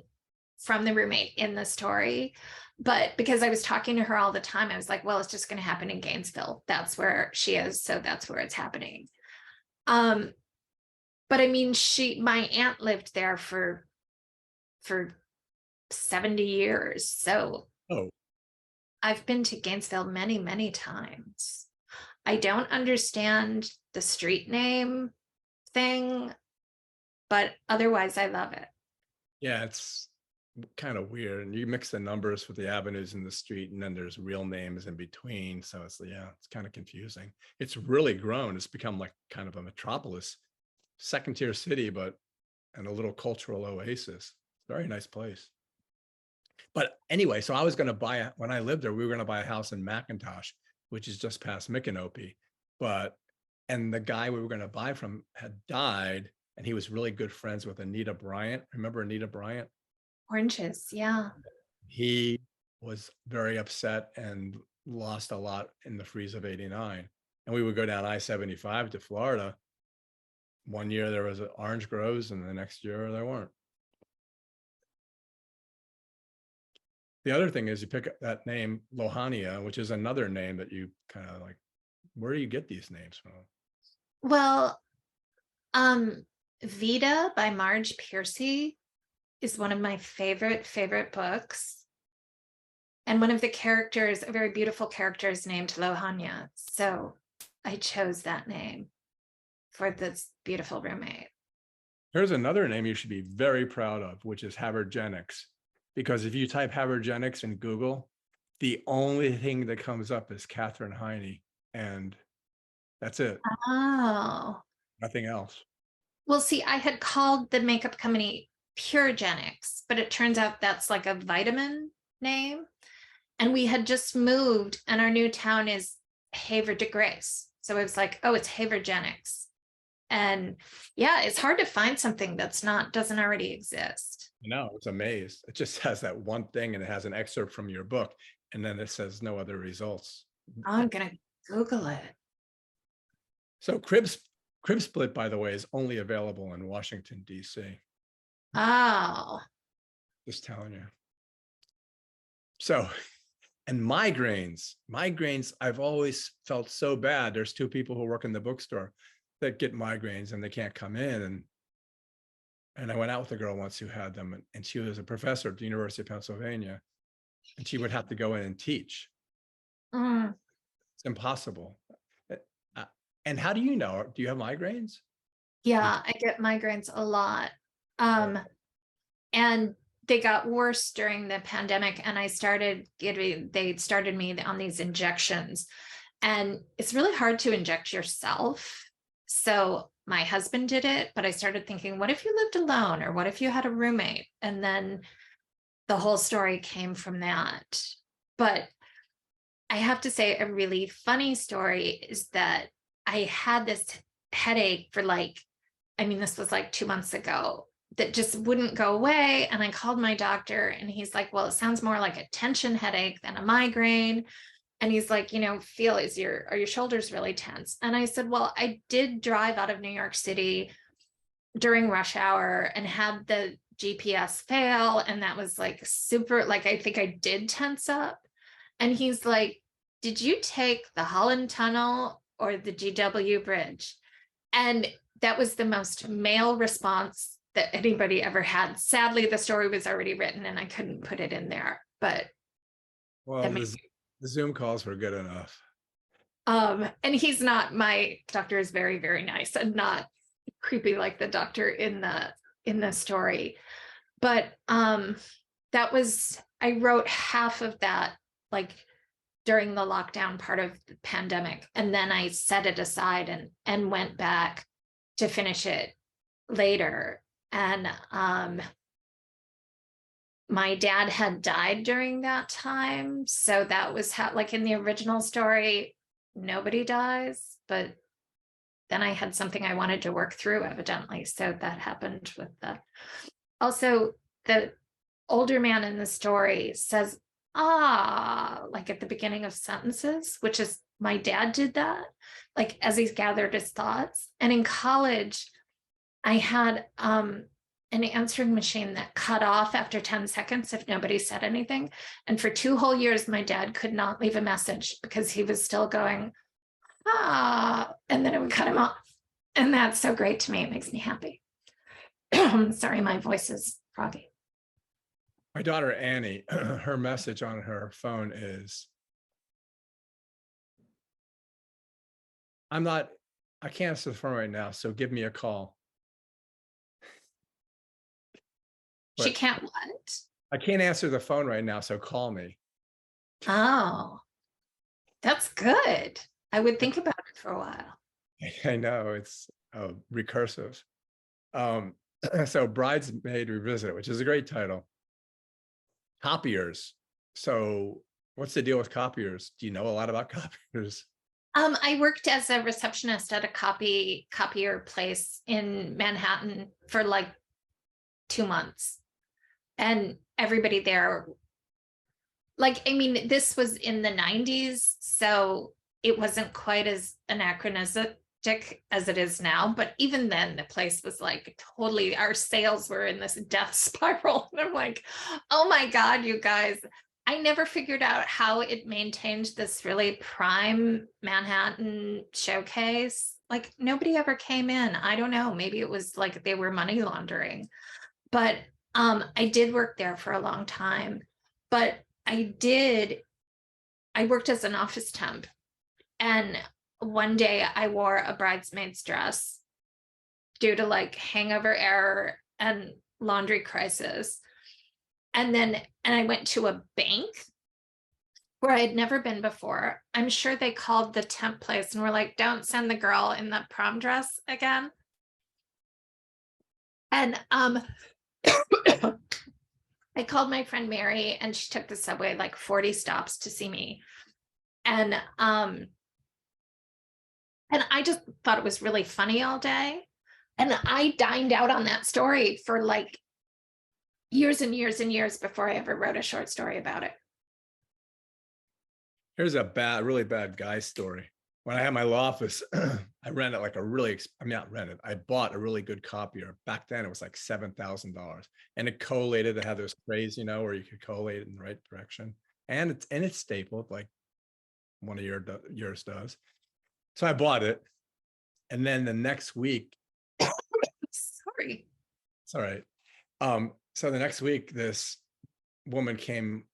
from the roommate in the story, but because I was talking to her all the time, I was like, well, it's just going to happen in Gainesville. That's where she is, so that's where it's happening. But I mean, my aunt lived there for 70 years, so I've been to Gainesville many, many times. I don't understand the street name thing, but otherwise I love it. Yeah, it's kind of weird. And you mix the numbers with the avenues in the street, and then there's real names in between. So it's kind of confusing. It's really grown. It's become like kind of a metropolis, second tier city, but and a little cultural oasis. Very nice place. But anyway, so I was going to buy when I lived there, we were going to buy a house in McIntosh, which is just past Micanopy. And the guy we were going to buy from had died, and he was really good friends with Anita Bryant. Remember Anita Bryant? Oranges, yeah. He was very upset and lost a lot in the freeze of '89. And we would go down I-75 to Florida. One year there was orange groves, and the next year there weren't. The other thing is you pick up that name Lohania, which is another name that you kind of like, where do you get these names from? Well, Vita by Marge Piercy is one of my favorite books. And one of the characters, a very beautiful character, is named Lohania. So I chose that name for this beautiful roommate. Here's another name you should be very proud of, which is Havergenics. Because if you type Havergenics in Google, the only thing that comes up is Katherine Heiny, and that's it. Oh. Nothing else. Well, see, I had called the makeup company Puregenics, but it turns out that's like a vitamin name. And we had just moved, and our new town is Havre de Grace. So it was like, oh, it's Havergenics. And yeah, it's hard to find something doesn't already exist. No, it's a maze. It just has that one thing, and it has an excerpt from your book. and then it says no other results. I'm gonna Google it. So crib split, by the way, is only available in Washington, D.C. Oh, Just telling you. So, and migraines, I've always felt so bad. There's two people who work in the bookstore that get migraines and they can't come in. And I went out with a girl once who had them, and she was a professor at the University of Pennsylvania, and she would have to go in and teach. mm. It's impossible. And how do you know? Do you have migraines? Yeah, I get migraines a lot. And they got worse during the pandemic, and they started me on these injections, and it's really hard to inject yourself. So my husband did it, but I started thinking, what if you lived alone, or what if you had a roommate? And then the whole story came from that. But I have to say, a really funny story is that I had this headache for this was like 2 months ago, that just wouldn't go away. And I called my doctor, and he's like, well, it sounds more like a tension headache than a migraine. And he's like, are your shoulders really tense? And I said, well, I did drive out of New York City during rush hour and had the GPS fail. And that was like super, I think I did tense up. And he's like, did you take the Holland Tunnel or the GW Bridge? And that was the most male response that anybody ever had. Sadly, the story was already written and I couldn't put it in there, but. Well, the Zoom calls were good enough. And my doctor is very, very nice and not creepy like the doctor in the story. But I wrote half of that during the lockdown part of the pandemic. And then I set it aside and went back to finish it later. And my dad had died during that time. So that was how, in the original story, nobody dies, but then I had something I wanted to work through, evidently. So that happened with also the older man in the story says, at the beginning of sentences, which is, my dad did that, as he's gathered his thoughts. And in college, I had an answering machine that cut off after 10 seconds if nobody said anything. And for 2 whole years, my dad could not leave a message because he was still going, and then it would cut him off. And that's so great to me. It makes me happy. Sorry, my voice is froggy. My daughter, Annie, her message on her phone is, I can't answer the phone right now, so give me a call. She can't what? I can't answer the phone right now, so call me. Oh, that's good. I would think about it for a while. I know, it's recursive. So Bridesmaid Revisited, which is a great title. Copiers. So what's the deal with copiers? Do you know a lot about copiers? I worked as a receptionist at a copier place in Manhattan for 2 months. And everybody there, this was in the 90s, so it wasn't quite as anachronistic as it is now. But even then, the place was totally, our sales were in this death spiral. And I'm like, oh my God, you guys. I never figured out how it maintained this really prime Manhattan showcase. Nobody ever came in. I don't know. Maybe it was they were money laundering. But I did work there for a long time. But I worked as an office temp. And one day I wore a bridesmaid's dress due to hangover error and laundry crisis. And I went to a bank where I had never been before. I'm sure they called the temp place and were like, don't send the girl in the prom dress again. And I called my friend Mary, and she took the subway 40 stops to see me. And I just thought it was really funny all day. And I dined out on that story for years and years and years before I ever wrote a short story about it. Here's a really bad guy story. When I had my law office, I rented like a really, I mean, not rented, I bought a really good copier. Back then it was like $7,000 and it collated. It had those trays, you know, where you could collate it in the right direction. And it's stapled like one of yours does. So I bought it. And then the next week, Sorry. it's all right. So the next week, this woman came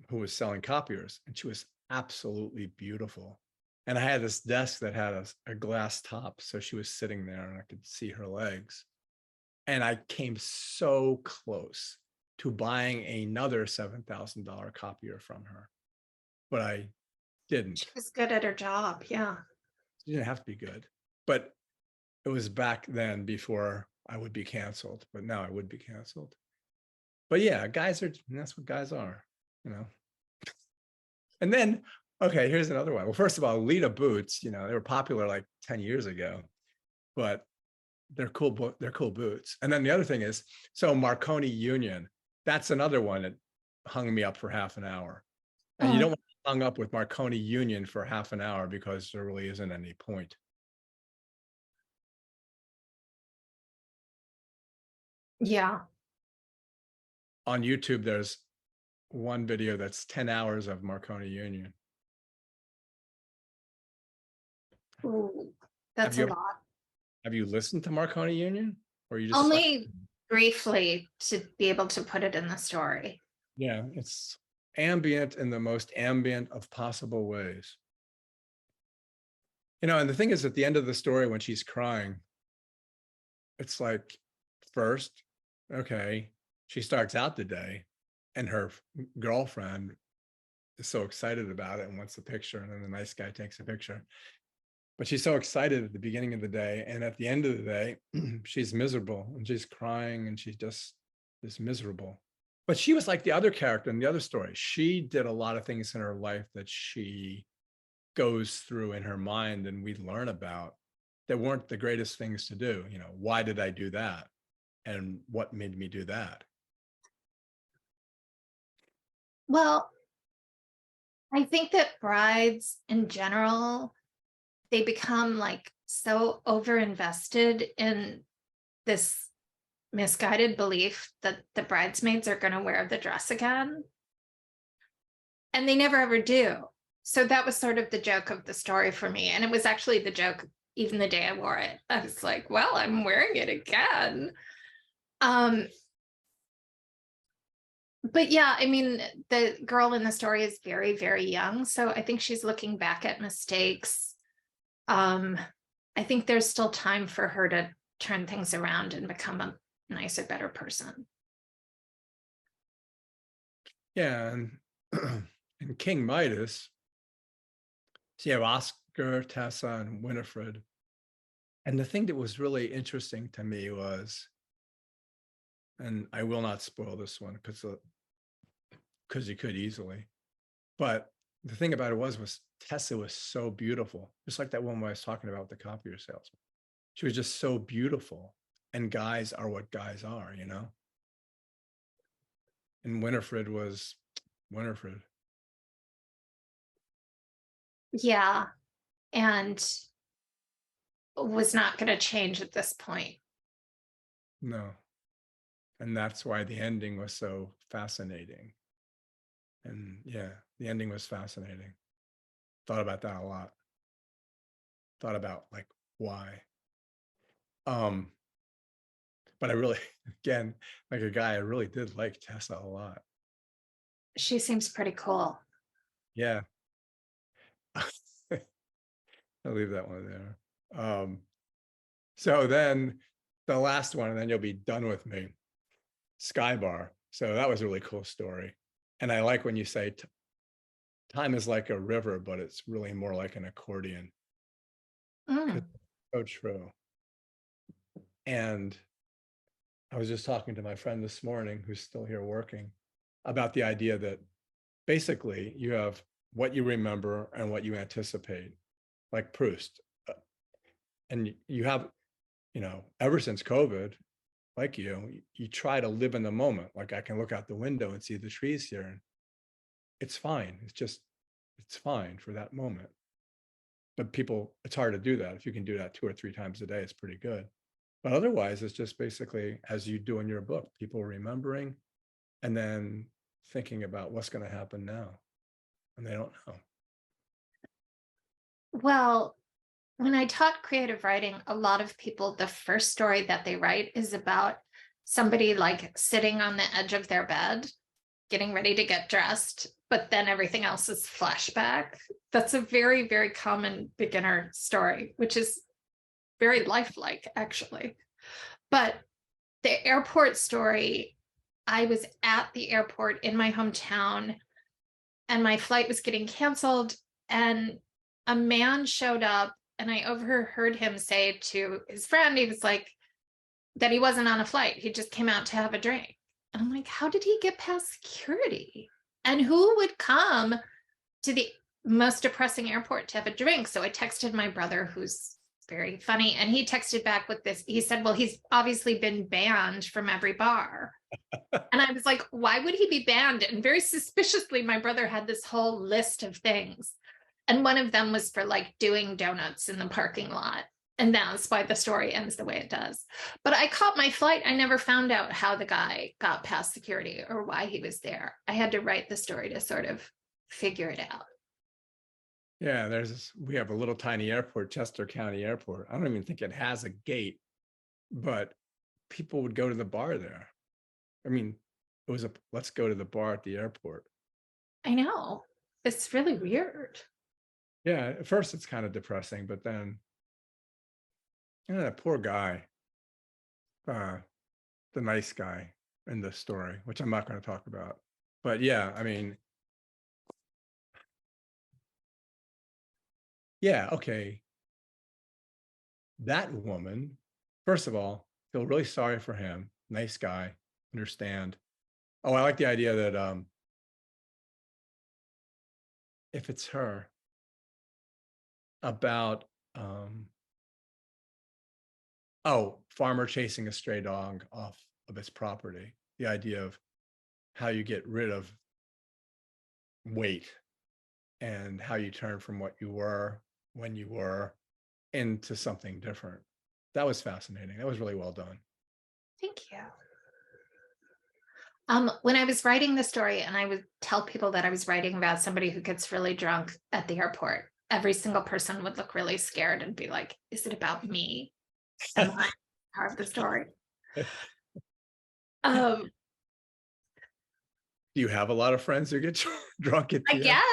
who was selling copiers, and she was absolutely beautiful. And I had this desk that had a glass top. So she was sitting there and I could see her legs. And I came so close to buying another $7,000 copier from her, but I didn't. She was good at her job. Yeah. She didn't have to be good, but it was back then before I would be canceled, but now I would be canceled. But yeah, that's what guys are, you know? And then, okay, here's another one. Well, first of all, Lita boots, you know, they were popular like 10 years ago, but they're cool. They're cool boots. And then the other thing is, so Marconi Union, that's another one that hung me up for half an hour. And you don't want to be hung up with Marconi Union for half an hour because there really isn't any point. Yeah. On YouTube, there's one video that's 10 hours of Marconi Union. Ooh, that's a lot. Have you listened to Marconi Union? Or you just Only briefly to be able to put it in the story. Yeah, it's ambient in the most ambient of possible ways. You know, and the thing is, at the end of the story, when she's crying, it's like, first, okay, she starts out the day and her girlfriend is so excited about it and wants the picture. And then the nice guy takes a picture. But she's so excited at the beginning of the day. And at the end of the day, she's miserable and she's crying and she just is miserable. But she was like the other character in the other story. She did a lot of things in her life that she goes through in her mind and we learn about that weren't the greatest things to do. You know, why did I do that? And what made me do that? Well, I think that brides in general, they become like so overinvested in this misguided belief that the bridesmaids are going to wear the dress again. And they never ever do. So that was sort of the joke of the story for me. And it was actually the joke even the day I wore it. I was like, well, I'm wearing it again. But yeah, I mean, the girl in the story is very, very young. So I think she's looking back at mistakes. I think there's still time for her to turn things around and become a nicer, better person. Yeah, and in King Midas, so you have Oscar, Tessa, and Winifred. And the thing that was really interesting to me was, and I will not spoil this one because you could easily, but the thing about it was Tessa was so beautiful, just like that woman I was talking about with the copier salesman. She was just so beautiful, and guys are what guys are, you know? And Winifred was Winifred. Yeah, and was not going to change at this point. No. And that's why the ending was so fascinating. And yeah, the ending was fascinating. Thought about that a lot. Thought about like why. But I really, again, like a guy, I really did like Tessa a lot. She seems pretty cool. Yeah. I'll leave that one there. So then the last one, and then you'll be done with me. Skybar. So that was a really cool story. And I like when you say time is like a river, but it's really more like an accordion. So true. And I was just talking to my friend this morning, who's still here working, about the idea that basically you have what you remember and what you anticipate, like Proust. And you have, you know, ever since COVID, like you try to live in the moment. Like I can look out the window and see the trees here and it's fine. It's it's fine for that moment. But people, it's hard to do that. If you can do that 2 or 3 times a day, it's pretty good. But otherwise, it's just basically, as you do in your book, people remembering and then thinking about what's going to happen now. And they don't know. Well, when I taught creative writing, a lot of people, the first story that they write is about somebody like sitting on the edge of their bed, getting ready to get dressed, but then everything else is flashback. That's a very, very common beginner story, which is very lifelike, actually. But the airport story, I was at the airport in my hometown and my flight was getting canceled, and a man showed up, and I overheard him say to his friend, he was like, that he wasn't on a flight. He just came out to have a drink. And I'm like, how did he get past security? And who would come to the most depressing airport to have a drink? So I texted my brother, who's very funny, and he texted back with this. He said, well, he's obviously been banned from every bar. And I was like, why would he be banned? And very suspiciously, my brother had this whole list of things. And one of them was for like doing donuts in the parking lot. And that's why the story ends the way it does. But I caught my flight. I never found out how the guy got past security or why he was there. I had to write the story to sort of figure it out. Yeah, we have a little tiny airport, Chester County Airport. I don't even think it has a gate, but people would go to the bar there. I mean, it was let's go to the bar at the airport. I know. It's really weird. Yeah, at first it's kind of depressing, but then, that poor guy, the nice guy in the story, which I'm not going to talk about. But yeah, I mean, yeah, okay. That woman, first of all, feel really sorry for him. Nice guy, understand. Oh, I like the idea that if it's her, about farmer chasing a stray dog off of its property. The idea of how you get rid of weight and how you turn from what you were when you were into something different. That was fascinating. That was really well done. Thank you. When I was writing the story, and I would tell people that I was writing about somebody who gets really drunk at the airport, every single person would look really scared and be like, is it about me? Am I part of the story? Do you have a lot of friends who get drunk at the I guess.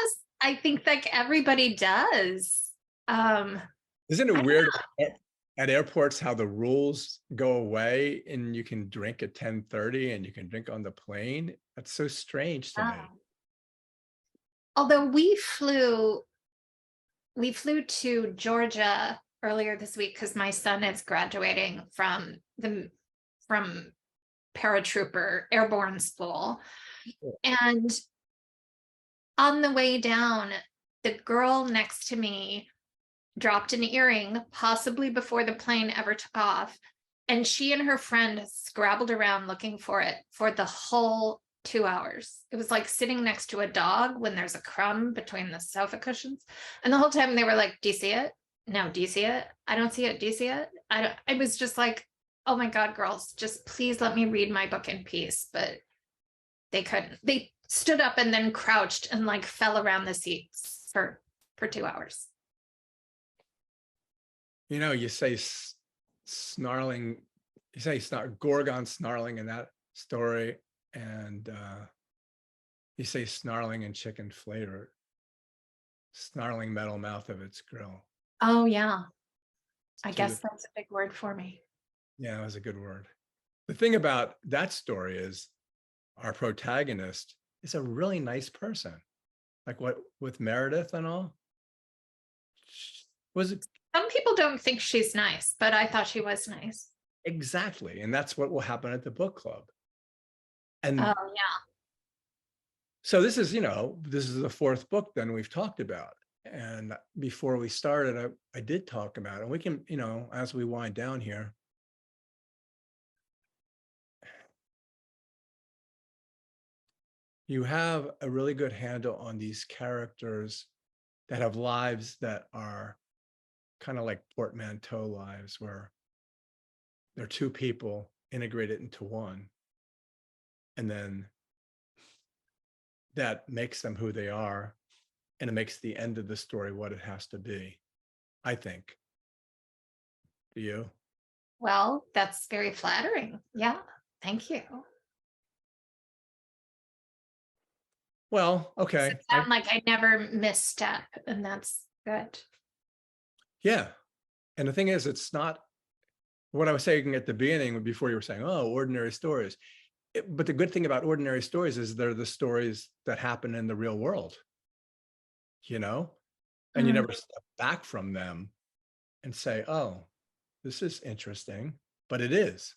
I think like everybody does. Isn't it weird at airports how the rules go away and you can drink at 10:30 and you can drink on the plane? That's so strange to me. Although we flew to Georgia earlier this week because my son is graduating from paratrooper airborne school. And on the way down, the girl next to me dropped an earring, possibly before the plane ever took off. And she and her friend scrabbled around looking for it for the whole 2 hours. It was like sitting next to a dog when there's a crumb between the sofa cushions. And the whole time they were like, do you see it? No, do you see it? I don't see it. Do you see it? I was just like, oh my God, girls, just please let me read my book in peace. But they couldn't. They stood up and then crouched and like fell around the seats for 2 hours. You say snarling, Gorgon snarling in that story, and you say snarling and chicken flavor, snarling metal mouth of its grill. Oh yeah. I guess that's a big word for me. Yeah, that was a good word. The thing about that story is our protagonist is a really nice person. Like what with Meredith and all. Was it? Some people don't think she's nice, but I thought she was nice. Exactly. And that's what will happen at the book club. And oh yeah. So this is the 4th book then we've talked about. And before we started, I did talk about it. And we can, as we wind down here, you have a really good handle on these characters that have lives that are kind of like portmanteau lives, where they're two people integrated into one. And then that makes them who they are. And it makes the end of the story what it has to be, I think. Do you? Well, that's very flattering. Yeah. Thank you. Well, okay. It sounds like I never misstep, and that's good. Yeah. And the thing is, it's not what I was saying at the beginning before you were saying, oh, ordinary stories. But the good thing about ordinary stories is they're the stories that happen in the real world, and you never step back from them and say, oh, this is interesting, but it is.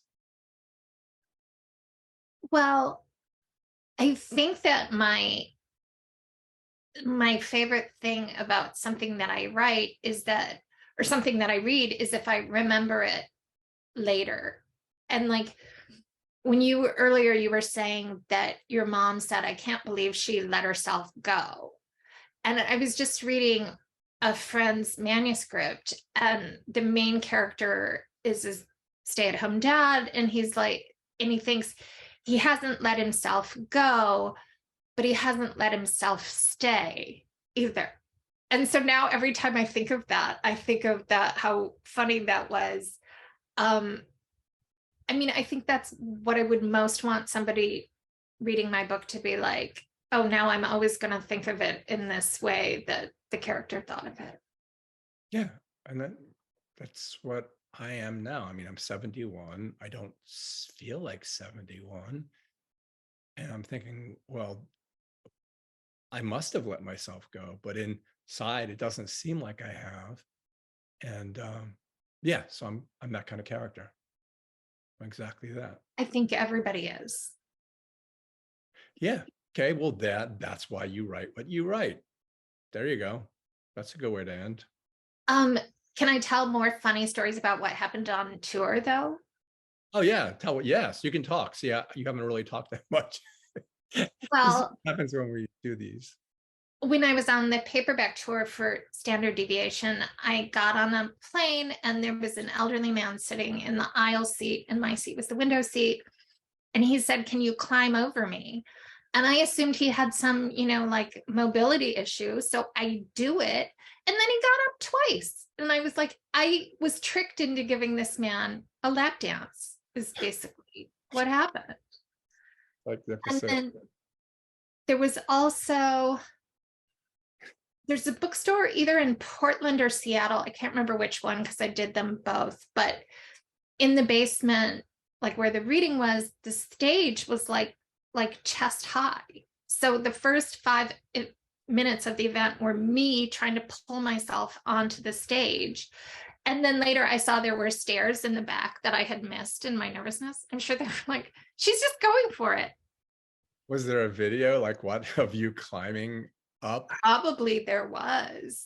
Well, I think that my favorite thing about something that I write is that, or something that I read, is if I remember it later. And like when you earlier, you were saying that your mom said, I can't believe she let herself go. And I was just reading a friend's manuscript, and the main character is a stay-at-home dad, and he's like, and he thinks he hasn't let himself go, but he hasn't let himself stay either. And so now every time I think of that, how funny that was. I mean, I think that's what I would most want somebody reading my book to be like, oh, now I'm always going to think of it in this way that the character thought of it. Yeah. And that's what I am now. I mean, I'm 71. I don't feel like 71. And I'm thinking, well, I must have let myself go, but inside it doesn't seem like I have. And yeah, so I'm that kind of character. I'm exactly that. I think everybody is. Yeah. Okay. Well, that's why you write what you write. There you go. That's a good way to end. Can I tell more funny stories about what happened on tour though? Oh yeah. Yes, you can talk. See, you haven't really talked that much. Well, this happens when we do these. When I was on the paperback tour for Standard Deviation, I got on a plane and there was an elderly man sitting in the aisle seat, and my seat was the window seat. And he said, can you climb over me? And I assumed he had some, like mobility issue. So I do it. And then he got up twice. And I was like, I was tricked into giving this man a lap dance, is basically what happened. Like the And episode. then there was also, there's a bookstore either in Portland or Seattle. I can't remember which one because I did them both. But in the basement, like where the reading was, the stage was like chest high. So the first 5 minutes of the event were me trying to pull myself onto the stage. And then later I saw there were stairs in the back that I had missed in my nervousness. I'm sure they were like, she's just going for it. Was there a video like what of you climbing up? Probably there was.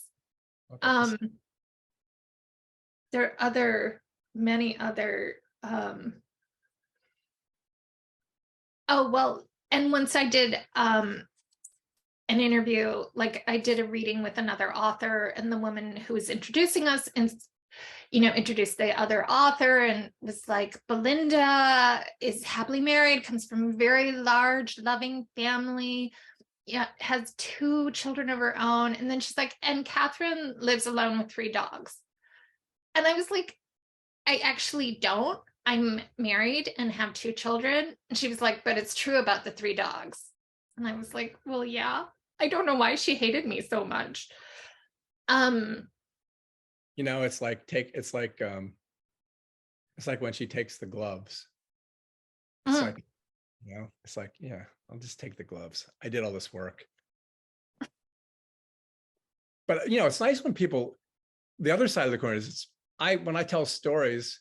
There are many other oh well, and once I did an interview, like I did a reading with another author, and the woman who was introducing us and introduced the other author and was like, Belinda is happily married, comes from a very large loving family, has 2 children of her own. And then she's like, and Katherine lives alone with 3 dogs. And I was like, I actually don't. I'm married and have 2 children. And she was like, but it's true about the 3 dogs. And I was like, well, yeah. I don't know why she hated me so much. It's like when she takes the gloves. It's like, it's like, yeah, I'll just take the gloves. I did all this work. But it's nice when people, the other side of the coin is when I tell stories,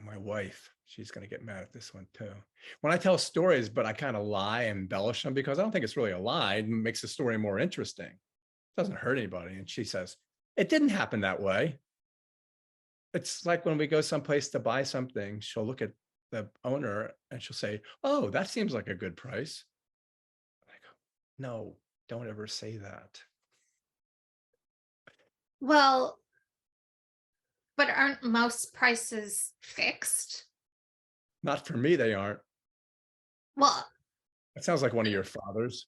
my wife, she's going to get mad at this one too. When I tell stories, but I kind of lie and embellish them because I don't think it's really a lie. It makes the story more interesting. It doesn't hurt anybody. And she says, it didn't happen that way. It's like when we go someplace to buy something, she'll look at the owner and she'll say, oh, that seems like a good price. I go, no, don't ever say that. Well, but aren't most prices fixed? Not for me, they aren't. Well, That sounds like one of your fathers.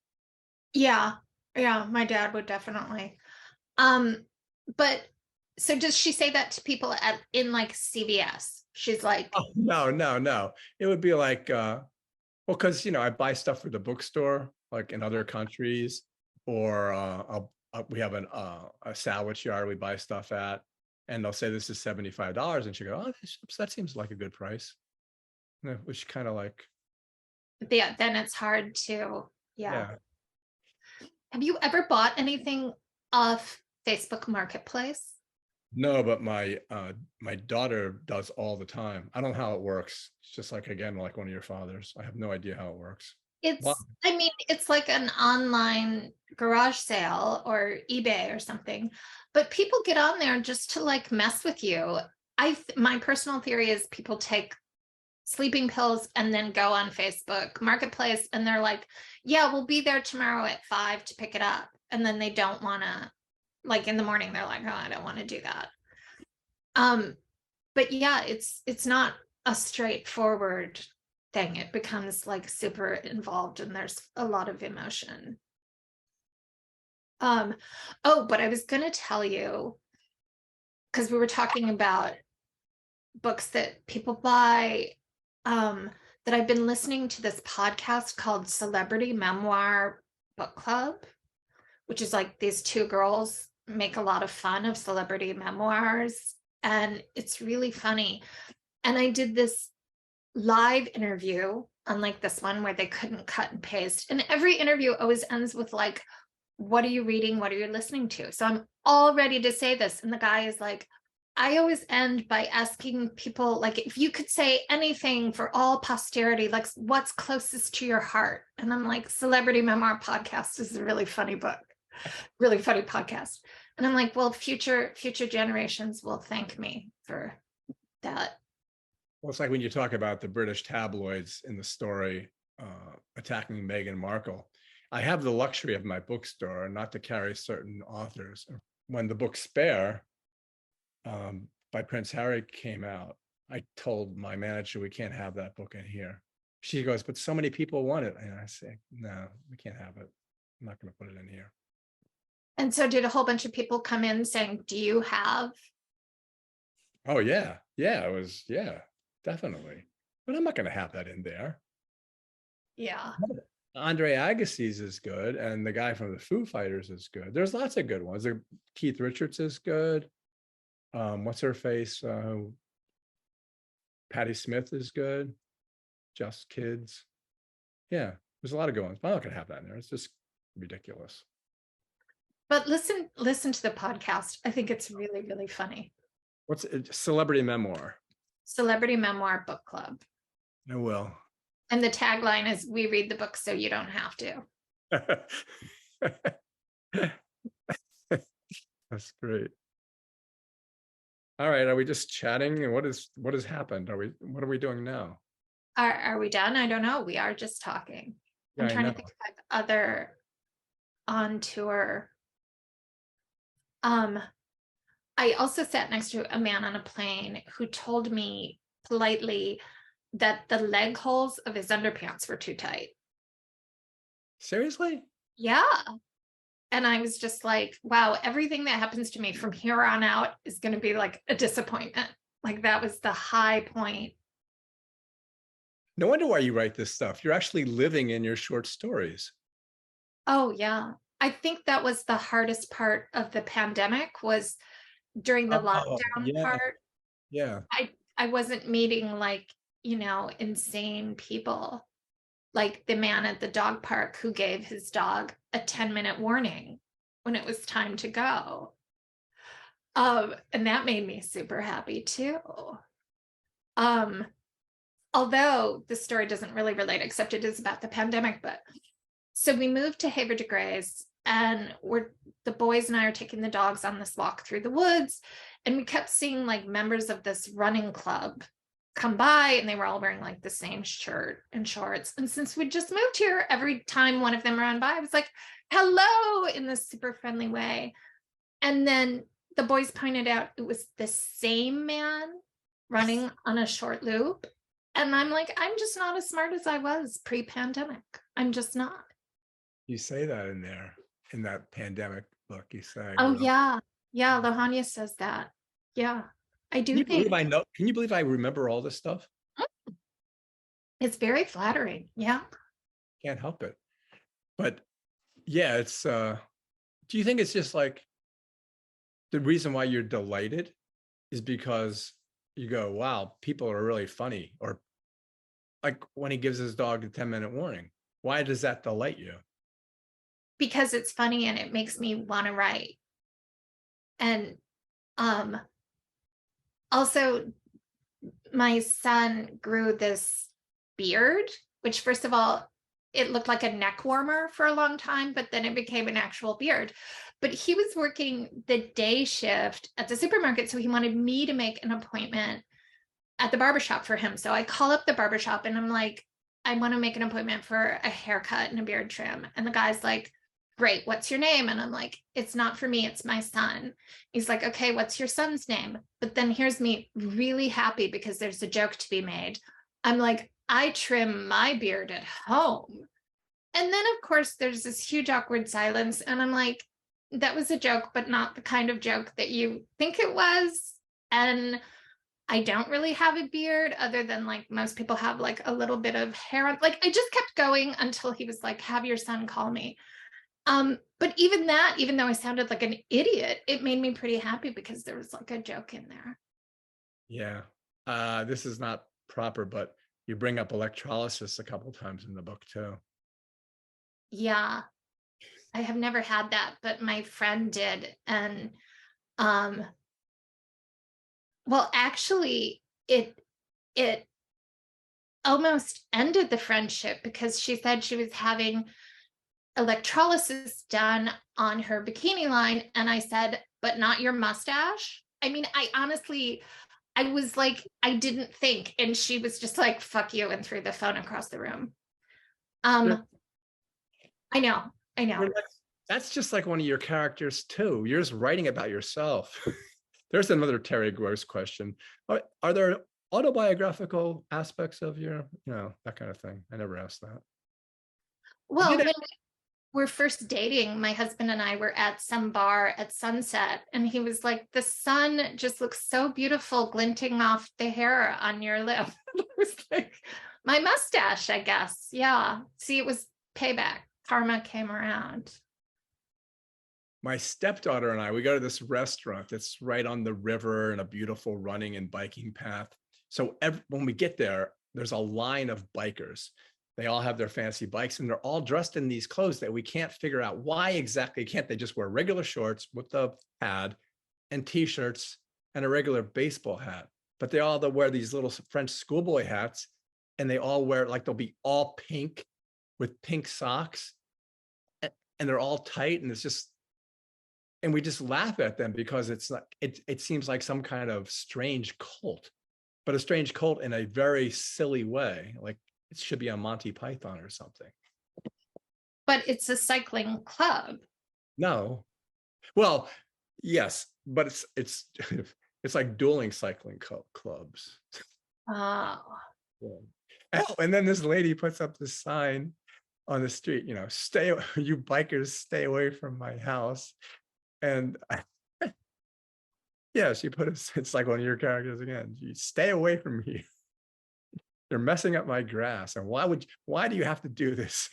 yeah, yeah, my dad would definitely. Um, but so does she say that to people in like CVS? She's like, Oh, no, no, no. It would be like, well, because I buy stuff for the bookstore, like in other countries, or we have a sandwich yard we buy stuff at, and they'll say this is $75, and she go, oh, that seems like a good price. Which kind of like, yeah, then it's hard to, yeah. yeah. Have you ever bought anything off Facebook Marketplace? No, but my daughter does all the time. I don't know how it works. It's just like, again, like one of your fathers. I have no idea how it works. Wow. I mean, it's like an online garage sale or eBay or something, but people get on there just to like mess with you. My personal theory is people take sleeping pills and then go on Facebook Marketplace and they're like, yeah, we'll be there tomorrow at 5 to pick it up. And then they don't want to, like in the morning, they're like, oh, I don't want to do that. But yeah, it's not a straightforward thing. It becomes like super involved and there's a lot of emotion. Oh, but I was gonna tell you, because we were talking about books that people buy, that I've been listening to this podcast called Celebrity Memoir Book Club, which is like these two girls make a lot of fun of celebrity memoirs, and it's really funny. And I did this live interview, unlike this one where they couldn't cut and paste. And every interview always ends with like, what are you reading? What are you listening to? So I'm all ready to say this. And the guy is like, I always end by asking people, like, if you could say anything for all posterity, like what's closest to your heart? And I'm like, Celebrity Memoir Podcast is a really funny book, really funny podcast. And I'm like, well, future generations will thank me for that. Well, it's like when you talk about the British tabloids in the story attacking Meghan Markle. I have the luxury of my bookstore not to carry certain authors. When the book Spare by Prince Harry came out, I told my manager, we can't have that book in here. She goes, but so many people want it. And I say, no, we can't have it. I'm not going to put it in here. And so did a whole bunch of people come in saying, do you have? Oh, yeah. Yeah, it was, yeah, definitely. But I'm not going to have that in there. Yeah. Andre Agassiz is good, and the guy from the Foo Fighters is good. There's lots of good ones. Keith Richards is good. What's her face? Patti Smith is good. Just Kids. Yeah, there's a lot of good ones. But I'm not going to have that in there. It's just ridiculous. But listen to the podcast. I think it's really, really funny. What's it? Celebrity Memoir? Celebrity Memoir Book Club. I will. And the tagline is, we read the book so you don't have to. That's great. All right, are we just chatting? And what has happened? What are we doing now? Are we done? I don't know. We are just talking. Yeah, I'm trying to think of like other on tour. I also sat next to a man on a plane who told me politely that the leg holes of his underpants were too tight. Seriously? Yeah. And I was just like, wow, everything that happens to me from here on out is going to be like a disappointment. Like that was the high point. No wonder why you write this stuff. You're actually living in your short stories. Oh, yeah. I think that was the hardest part of the pandemic, was during the lockdown part. Yeah. I wasn't meeting like, insane people, like the man at the dog park who gave his dog a 10-minute warning when it was time to go. And that made me super happy too. Although the story doesn't really relate, except it is about the pandemic. But so we moved to Havre de Grace, and the boys and I are taking the dogs on this walk through the woods, and we kept seeing like members of this running club come by, and they were all wearing like the same shirt and shorts. And since we just moved here, every time one of them ran by, I was like, hello, in this super friendly way. And then the boys pointed out it was the same man running on a short loop. And I'm like, I'm just not as smart as I was pre-pandemic. I'm just not. You say that in there, in that pandemic book, you say. Oh, Well, yeah. Yeah, Lohania says that. Yeah, I can do you believe think I know? Can you believe I remember all this stuff? it's very flattering. Yeah. Can't help it. But yeah, it's do you think it's just like the reason why you're delighted is because you go, wow, people are really funny? Or like when he gives his dog a 10-minute warning, why does that delight you? Because it's funny and it makes me want to write. And um also my son grew this beard, which first of all, it looked like a neck warmer for a long time, but then it became an actual beard. But he was working the day shift at the supermarket, so he wanted me to make an appointment at the barbershop for him. So I call up the barbershop and I'm like, I want to make an appointment for a haircut and a beard trim. And the guy's like, great, what's your name? And I'm like, it's not for me, it's my son. He's like, okay, what's your son's name? But then here's me really happy because there's a joke to be made. I'm like, I trim my beard at home. And then of course there's this huge awkward silence. And I'm like, that was a joke, but not the kind of joke that you think it was. And I don't really have a beard other than like most people have like a little bit of hair on. Like I just kept going until he was like, have your son call me. But even that, even though I sounded like an idiot, it made me pretty happy because there was like a joke in there. Yeah. This is not proper, but you bring up electrolysis a couple times in the book too. Yeah, I have never had that, but my friend did. And um, well, actually, it almost ended the friendship because she said she was having electrolysis done on her bikini line. And I said, but not your mustache. I mean, I honestly, I was like, I didn't think. And she was just like, fuck you, and threw the phone across the room. You're- I know, I know. That's just like one of your characters too. You're just writing about yourself. There's another Terry Gross question. Are there autobiographical aspects of your, that kind of thing? I never asked that. Well, when we were first dating, my husband and I were at some bar at sunset, and he was like, the sun just looks so beautiful glinting off the hair on your lip. I was like, my mustache, I guess. Yeah. See, it was payback. Karma came around. My stepdaughter and I, we go to this restaurant that's right on the river and a beautiful running and biking path. So when we get there, there's a line of bikers. They all have their fancy bikes and they're all dressed in these clothes that we can't figure out why exactly can't they just wear regular shorts with the pad and t-shirts and a regular baseball hat. But they all wear these little French schoolboy hats, and they all wear, like, they'll be all pink with pink socks, and they're all tight, and it's just, and we just laugh at them because it's like it seems like some kind of strange cult, but a strange cult in a very silly way. Like it should be on Monty Python or something. But it's a cycling club. No. Well, yes, but it's it's like dueling cycling clubs. Oh. Yeah. Oh, and then this lady puts up this sign on the street, stay, you bikers, stay away from my house. And yeah, she put it, it's like one of your characters again. You stay away from me. You're messing up my grass. And why do you have to do this?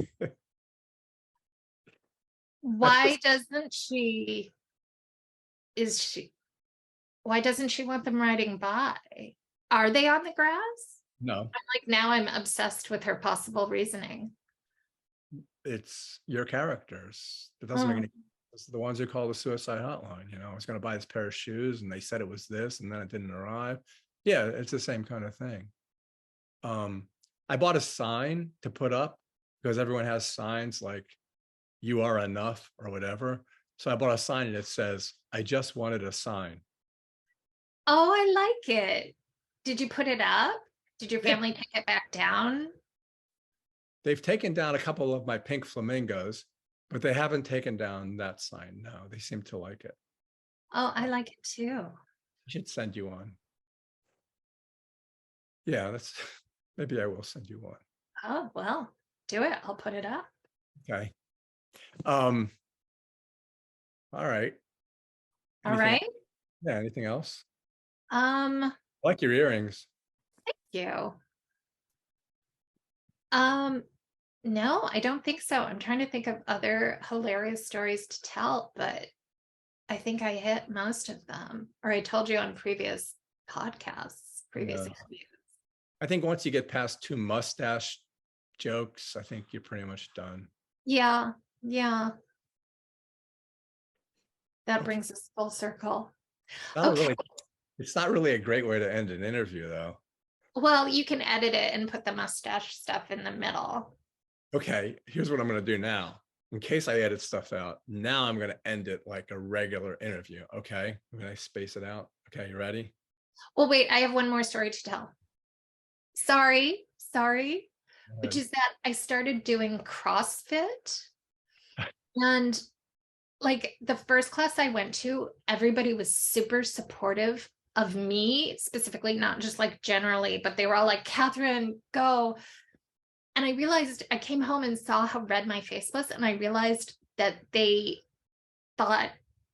Why doesn't she want them riding by? Are they on the grass? No, Now I'm obsessed with her possible reasoning. it's your characters. It doesn't make any. It's the ones who call the suicide hotline. I was going to buy this pair of shoes and they said it was this and then it didn't arrive. Yeah, it's the same kind of thing. I bought a sign to put up because everyone has signs like "you are enough" or whatever. So I bought a sign and it says, "I just wanted a sign." Oh, I like it. Did you put it up? Did your family take it back down? They've taken down a couple of my pink flamingos, but they haven't taken down that sign. No, they seem to like it. Oh, I like it too. I should send you one. Yeah, that's maybe I will send you one. Oh, well, do it. I'll put it up. Okay. All right. All Anything right. else? Yeah, anything else? Um, I like your earrings. you. No, I don't think so. I'm trying to think of other hilarious stories to tell, but I think I hit most of them, or I told you on previous podcasts, previous Yeah. interviews. I think once you get past 2 mustache jokes, I think you're pretty much done. Yeah, yeah. That Okay. brings us full circle. Not Okay. really. It's not really a great way to end an interview, though. Well, you can edit it and put the mustache stuff in the middle. Okay, here's what I'm going to do now. In case I edit stuff out, now I'm going to end it like a regular interview. Okay, I'm going to space it out. Okay, you ready? Well, wait, I have one more story to tell. Sorry, which is that I started doing CrossFit. And like the first class I went to, everybody was super supportive of me, specifically, not just like generally, but they were all like, Katherine, go. And I realized I came home and saw how red my face was. And I realized that they thought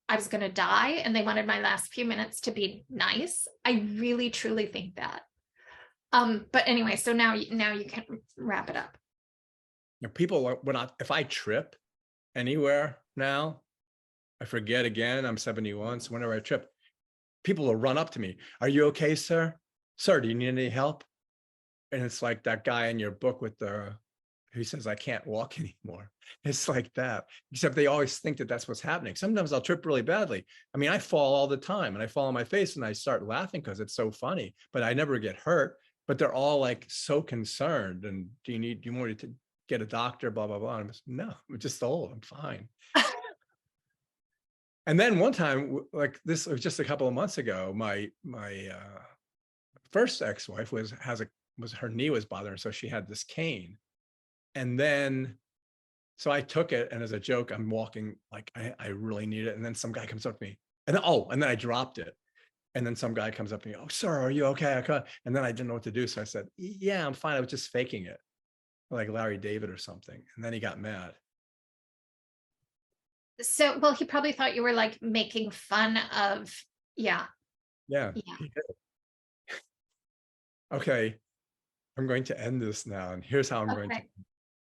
I was going to die and they wanted my last few minutes to be nice. I really, truly think that. But anyway, so now you can wrap it up. People, if I trip anywhere now, I forget again. I'm 71, so whenever I trip, people will run up to me. Are you okay, sir? Sir, do you need any help? And it's like that guy in your book with who says, I can't walk anymore. It's like that, except they always think that that's what's happening. Sometimes I'll trip really badly. I mean, I fall all the time and I fall on my face and I start laughing because it's so funny, but I never get hurt. But they're all like so concerned. And do you want me to get a doctor? Blah, blah, blah. I'm just, no, I'm just old. I'm fine. And then one time, like this was just a couple of months ago, my first ex-wife was her knee was bothering her, so she had this cane. And then so I took it, and as a joke, I'm walking like I really need it. And then some guy comes up to me, and then I dropped it. And then some guy comes up to me, oh, sir, are you okay? And then I didn't know what to do. So I said, yeah, I'm fine. I was just faking it, like Larry David or something. And then he got mad. So, well, he probably thought you were like making fun of, yeah. Yeah. Yeah. Okay. I'm going to end this now. And here's how I'm going to.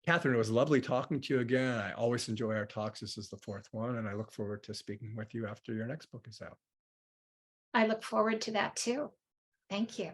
Katherine, it was lovely talking to you again. I always enjoy our talks. This is the 4th one, and I look forward to speaking with you after your next book is out. I look forward to that too. Thank you.